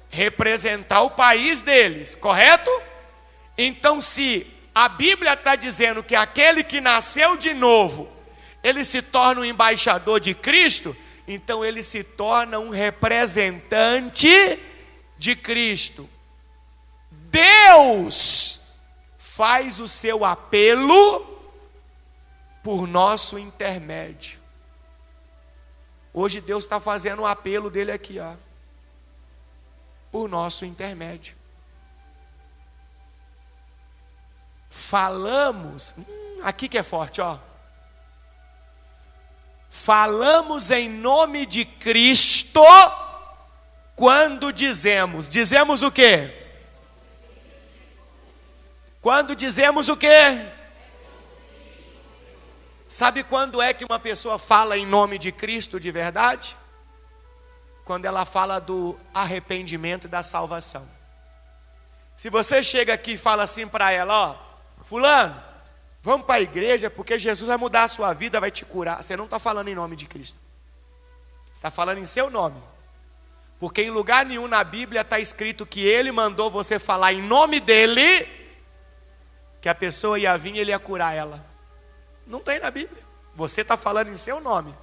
A: Representar o país deles, correto? Então, se a Bíblia está dizendo que aquele que nasceu de novo, ele se torna um embaixador de Cristo, então ele se torna um representante de Cristo. Deus faz o seu apelo por nosso intermédio. Hoje Deus está fazendo o apelo dele aqui, ó, por nosso intermédio. Falamos, aqui que é forte, ó. Falamos em nome de Cristo quando dizemos o quê? Quando dizemos o quê? Sabe quando é que uma pessoa fala em nome de Cristo de verdade? Quando ela fala do arrependimento e da salvação. Se você chega aqui e fala assim para ela, ó, fulano, vamos para a igreja porque Jesus vai mudar a sua vida, vai te curar. Você não está falando em nome de Cristo. Você está falando em seu nome. Porque em lugar nenhum na Bíblia está escrito que Ele mandou você falar em nome dEle, que a pessoa ia vir e Ele ia curar ela. Não tem na Bíblia. Você está falando em seu nome.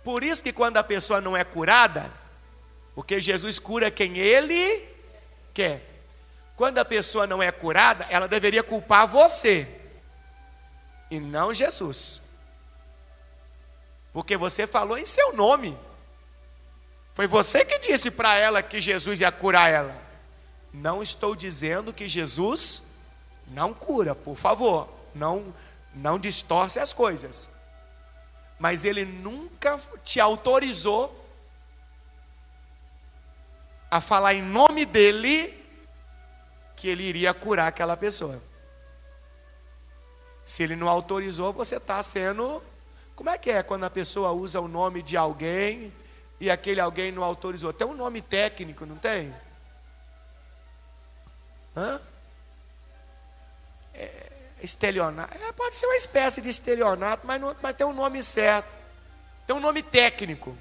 A: Por isso que quando a pessoa não é curada, porque Jesus cura quem Ele quer. Quando a pessoa não é curada, ela deveria culpar você e não Jesus. Porque você falou em seu nome. Foi você que disse para ela que Jesus ia curar ela. Não estou dizendo que Jesus não cura, por favor. Não distorce as coisas. Mas Ele nunca te autorizou a falar em nome dEle que Ele iria curar aquela pessoa. Se Ele não autorizou, você está sendo... Como é que é quando a pessoa usa o nome de alguém e aquele alguém não autorizou? Tem um nome técnico, não tem? Estelionato. Pode ser uma espécie de estelionato, mas tem um nome certo. Tem um nome técnico.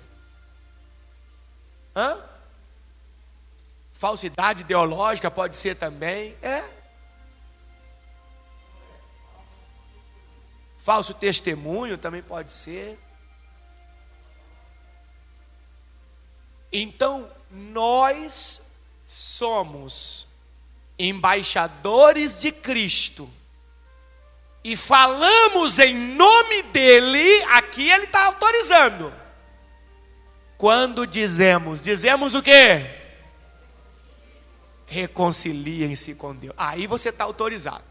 A: Falsidade ideológica pode ser também. Falso testemunho também pode ser. Então, nós somos embaixadores de Cristo. E falamos em nome dEle, aqui Ele está autorizando. Quando dizemos o quê? Reconciliem-se com Deus. Aí você está autorizado.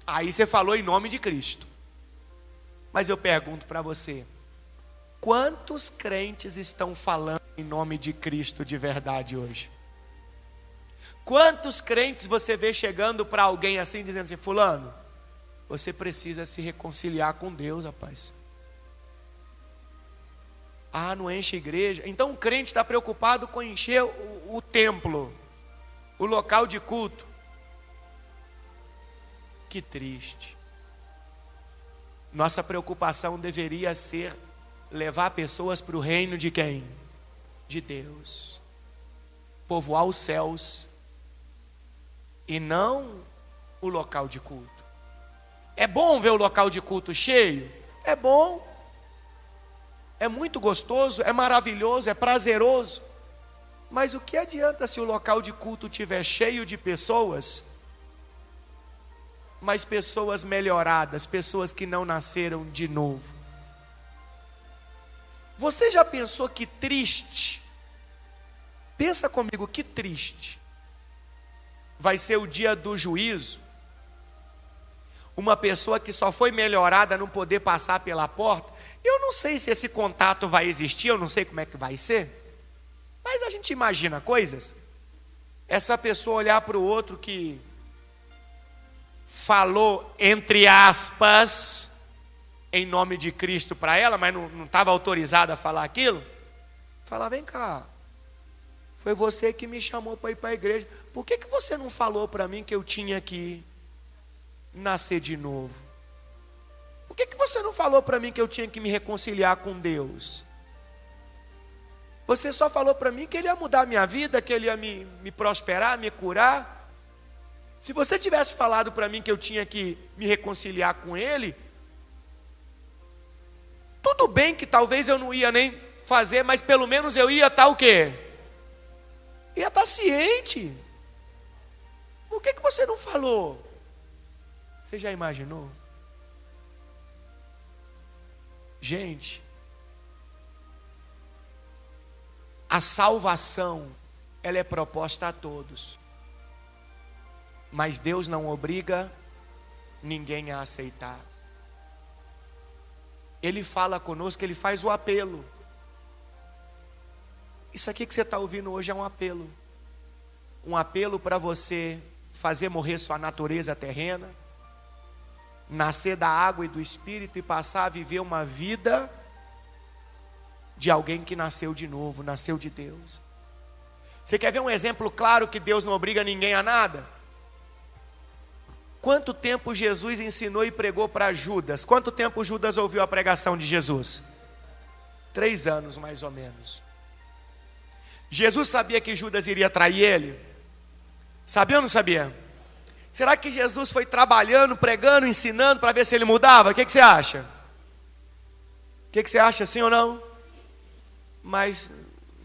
A: Aí você falou em nome de Cristo. Mas eu pergunto para você, quantos crentes estão falando em nome de Cristo de verdade hoje? Quantos crentes você vê chegando para alguém assim, dizendo assim, fulano, você precisa se reconciliar com Deus, rapaz. Não enche a igreja. Então o crente está preocupado com encher o templo, o local de culto. Que triste. Nossa preocupação deveria ser levar pessoas para o reino de quem? De Deus. Povoar os céus e não o local de culto. É bom ver o local de culto cheio? É bom. É muito gostoso, é maravilhoso, é prazeroso. Mas o que adianta se o local de culto estiver cheio de pessoas, mas pessoas melhoradas, pessoas que não nasceram de novo? Você já pensou que triste? Pensa comigo, que triste vai ser o dia do juízo. Uma pessoa que só foi melhorada não poder passar pela porta. Eu não sei se esse contato vai existir, eu não sei como é que vai ser. Mas a gente imagina coisas. Essa pessoa olhar para o outro que falou, entre aspas, em nome de Cristo para ela, mas não estava autorizada a falar aquilo. Falar, vem cá, foi você que me chamou para ir para a igreja. Por que você não falou para mim que eu tinha que nascer de novo? Por que você não falou para mim que eu tinha que me reconciliar com Deus? Você só falou para mim que Ele ia mudar a minha vida, que Ele ia me prosperar, me curar. Se você tivesse falado para mim que eu tinha que me reconciliar com Ele, tudo bem que talvez eu não ia nem fazer, mas pelo menos eu ia estar o quê? Ia estar ciente. Por que você não falou? Você já imaginou? Gente, a salvação, ela é proposta a todos. Mas Deus não obriga ninguém a aceitar. Ele fala conosco, Ele faz o apelo. Isso aqui que você está ouvindo hoje é um apelo. Um apelo para você fazer morrer sua natureza terrena, nascer da água e do Espírito e passar a viver uma vida de alguém que nasceu de novo, nasceu de Deus. Você quer ver um exemplo claro que Deus não obriga ninguém a nada? Quanto tempo Jesus ensinou e pregou para Judas? Quanto tempo Judas ouviu a pregação de Jesus? 3 anos mais ou menos. Jesus sabia que Judas iria trair ele? Sabia ou não sabia? Será que Jesus foi trabalhando, pregando, ensinando para ver se ele mudava? O que você acha? O que você acha, sim ou não? Mas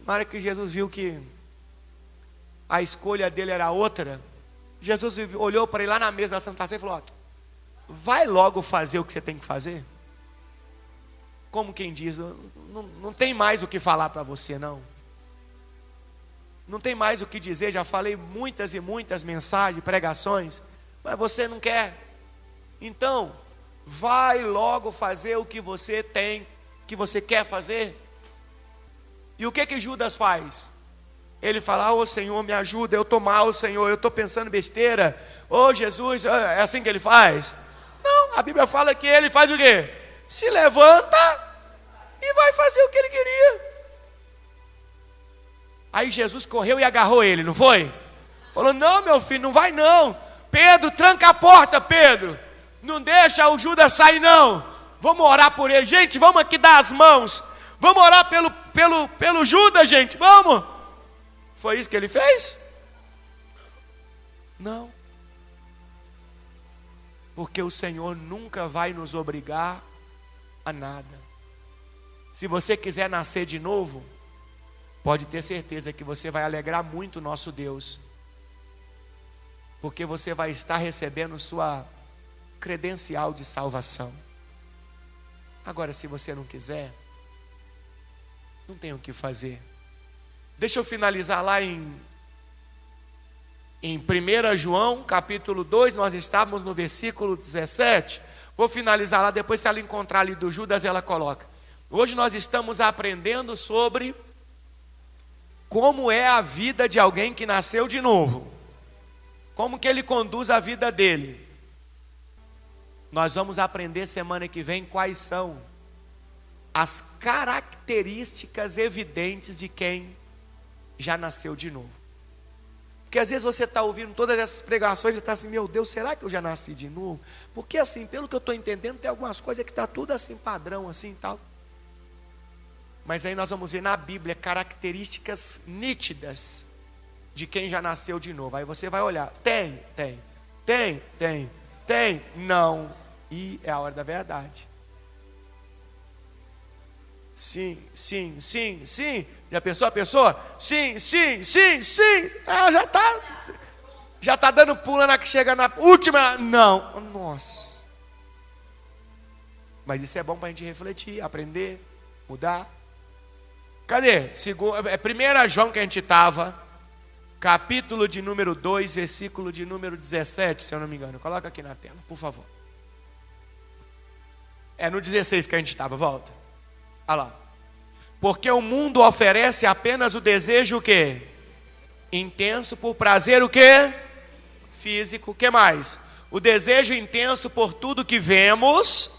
A: na hora que Jesus viu que a escolha dele era outra, Jesus olhou para ele lá na mesa da Santa Ceia e falou: vai logo fazer o que você tem que fazer. Como quem diz, não tem mais o que falar para você, não. Não tem mais o que dizer, já falei muitas e muitas mensagens, pregações, mas você não quer. Então, vai logo fazer o que você tem, que você quer fazer. E o que Judas faz? Ele fala: ô Senhor, me ajuda, eu estou mal, Senhor, eu estou pensando besteira. Ô Jesus, é assim que ele faz? Não, a Bíblia fala que ele faz o quê? Se levanta e vai fazer o que ele queria. Aí Jesus correu e agarrou ele, não foi? Falou: não, meu filho, não vai não. Pedro, tranca a porta, Pedro. Não deixa o Judas sair não. Vamos orar por ele. Gente, vamos aqui dar as mãos. Vamos orar pelo Judas, gente, vamos. Foi isso que ele fez? Não. Porque o Senhor nunca vai nos obrigar a nada. Se você quiser nascer de novo, pode ter certeza que você vai alegrar muito o nosso Deus. Porque você vai estar recebendo sua credencial de salvação. Agora, se você não quiser, não tem o que fazer. Deixa eu finalizar lá em 1 João, capítulo 2, nós estávamos no versículo 17. Vou finalizar lá, depois se ela encontrar ali do Judas, ela coloca. Hoje nós estamos aprendendo sobre como é a vida de alguém que nasceu de novo. Como que ele conduz a vida dele. Nós vamos aprender semana que vem quais são as características evidentes de quem já nasceu de novo. Porque às vezes você está ouvindo todas essas pregações e está assim: meu Deus, será que eu já nasci de novo? Porque assim, pelo que eu estou entendendo, tem algumas coisas que está tudo assim, padrão assim e tal. Mas aí nós vamos ver na Bíblia características nítidas de quem já nasceu de novo. Aí você vai olhar: tem, não. E é a hora da verdade. Sim. Já pensou a pessoa? Sim. Ela já está dando pula na que chega na última. Não. Nossa. Mas isso é bom para a gente refletir, aprender, mudar. Cadê? 1 João que a gente estava, capítulo de número 2, versículo de número 17, se eu não me engano. Coloca aqui na tela, por favor. É no 16 que a gente estava, volta. Olha lá. Porque o mundo oferece apenas o desejo o quê? Intenso por prazer o quê? Físico. O que mais? O desejo intenso por tudo que vemos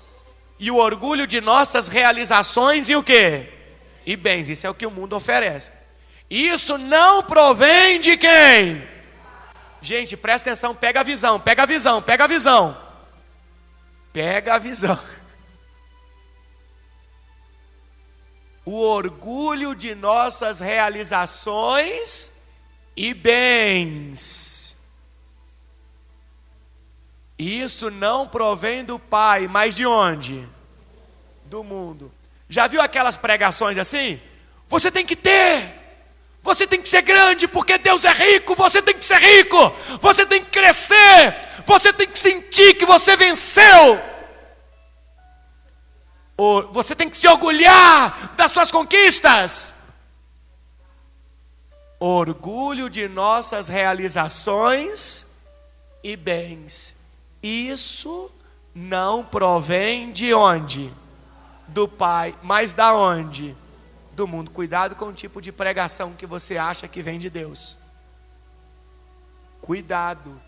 A: e o orgulho de nossas realizações e o quê? E bens. Isso é o que o mundo oferece. Isso não provém de quem? Gente, presta atenção, pega a visão. Pega a visão. O orgulho de nossas realizações e bens. Isso não provém do Pai, mas de onde? Do mundo. Já viu aquelas pregações assim? Você tem que ter, você tem que ser grande, porque Deus é rico, você tem que ser rico, você tem que crescer, Você tem que sentir que você venceu. Você tem que se orgulhar das suas conquistas. Orgulho de nossas realizações e bens. Isso não provém de onde? Do Pai. Mas da onde? Do mundo. Cuidado com o tipo de pregação que você acha que vem de Deus. Cuidado.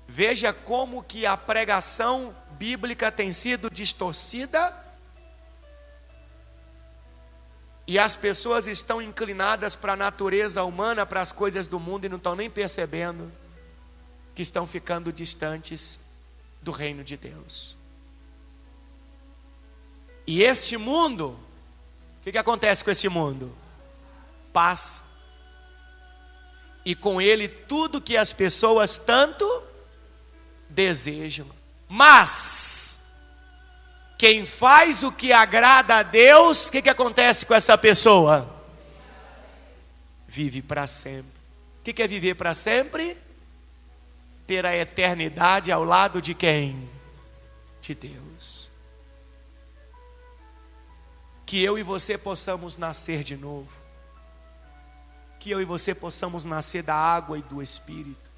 A: Veja como que a pregação bíblica tem sido distorcida. E as pessoas estão inclinadas para a natureza humana, para as coisas do mundo, e não estão nem percebendo que estão ficando distantes do reino de Deus. E este mundo, o que acontece com esse mundo? Paz. E com ele tudo que as pessoas tanto desejam. Mas quem faz o que agrada a Deus, o que acontece com essa pessoa? Vive para sempre. O que é viver para sempre? Ter a eternidade ao lado de quem? De Deus. Que eu e você possamos nascer de novo. Que eu e você possamos nascer da água e do Espírito.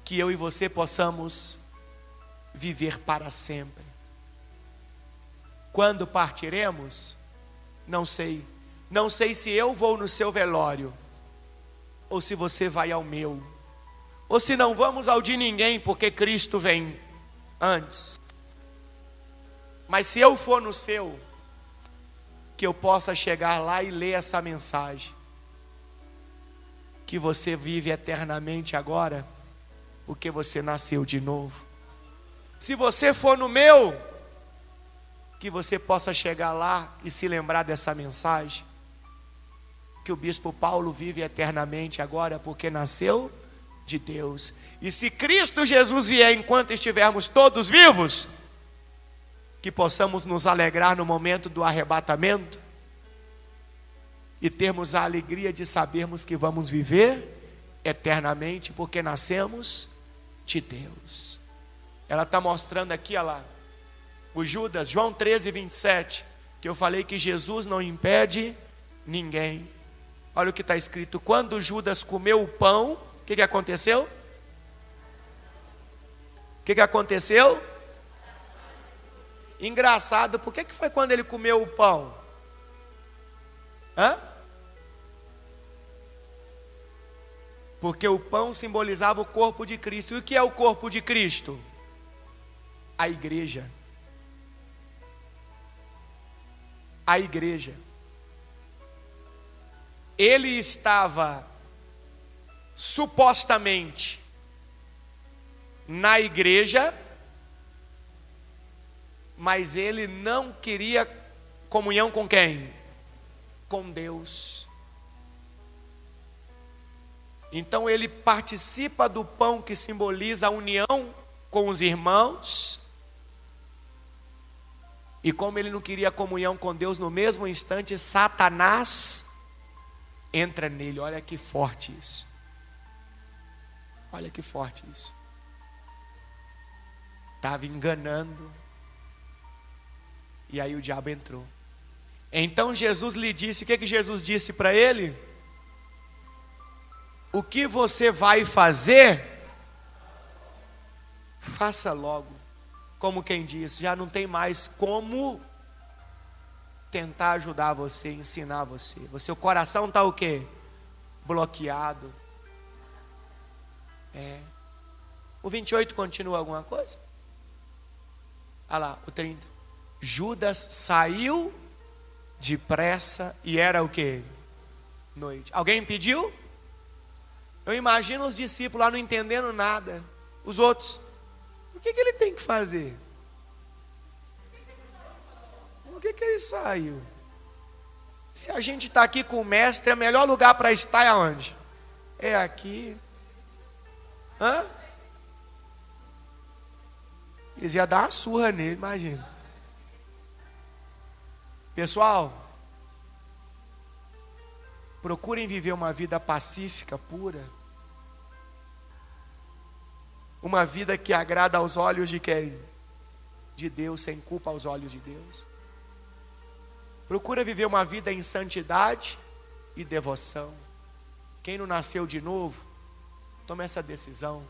A: Que eu e você possamos viver para sempre. Quando partiremos? Não sei. Não sei se eu vou no seu velório, ou se você vai ao meu, ou se não vamos ao de ninguém, porque Cristo vem antes. Mas se eu for no seu, que eu possa chegar lá e ler essa mensagem, que você vive eternamente agora, porque você nasceu de novo. Se você for no meu, que você possa chegar lá e se lembrar dessa mensagem, que o bispo Paulo vive eternamente agora, porque nasceu de Deus. E se Cristo Jesus vier enquanto estivermos todos vivos, que possamos nos alegrar no momento do arrebatamento, e termos a alegria de sabermos que vamos viver eternamente, porque nascemos de Deus. Ela está mostrando aqui, olha lá, o Judas, João 13:27, que eu falei que Jesus não impede ninguém. Olha o que está escrito: quando Judas comeu o pão, o que aconteceu? O que aconteceu? Engraçado, por que foi quando ele comeu o pão? Porque o pão simbolizava o corpo de Cristo. E o que é o corpo de Cristo? A igreja. A igreja. Ele estava supostamente na igreja, mas ele não queria comunhão com quem? Com Deus. Então ele participa do pão que simboliza a união com os irmãos. E como ele não queria comunhão com Deus, no mesmo instante Satanás entra nele. Olha que forte isso. Olha que forte isso. Estava enganando. E aí o diabo entrou. Então Jesus lhe disse, o que Jesus disse para ele? O que você vai fazer, faça logo. Como quem diz, já não tem mais como tentar ajudar você, ensinar você. O seu coração está o quê? Bloqueado. O 28 continua alguma coisa? Olha lá, o 30. Judas saiu depressa e era o quê? Noite. Alguém pediu? Eu imagino os discípulos lá não entendendo nada. Os outros, o que ele tem que fazer? Por que ele saiu? Se a gente está aqui com o mestre, é o melhor lugar para estar é aonde? É aqui. Eles iam dar uma surra nele, imagina. Pessoal, procurem viver uma vida pacífica, pura. Uma vida que agrada aos olhos de quem? De Deus, sem culpa aos olhos de Deus. Procura viver uma vida em santidade e devoção. Quem não nasceu de novo, toma essa decisão.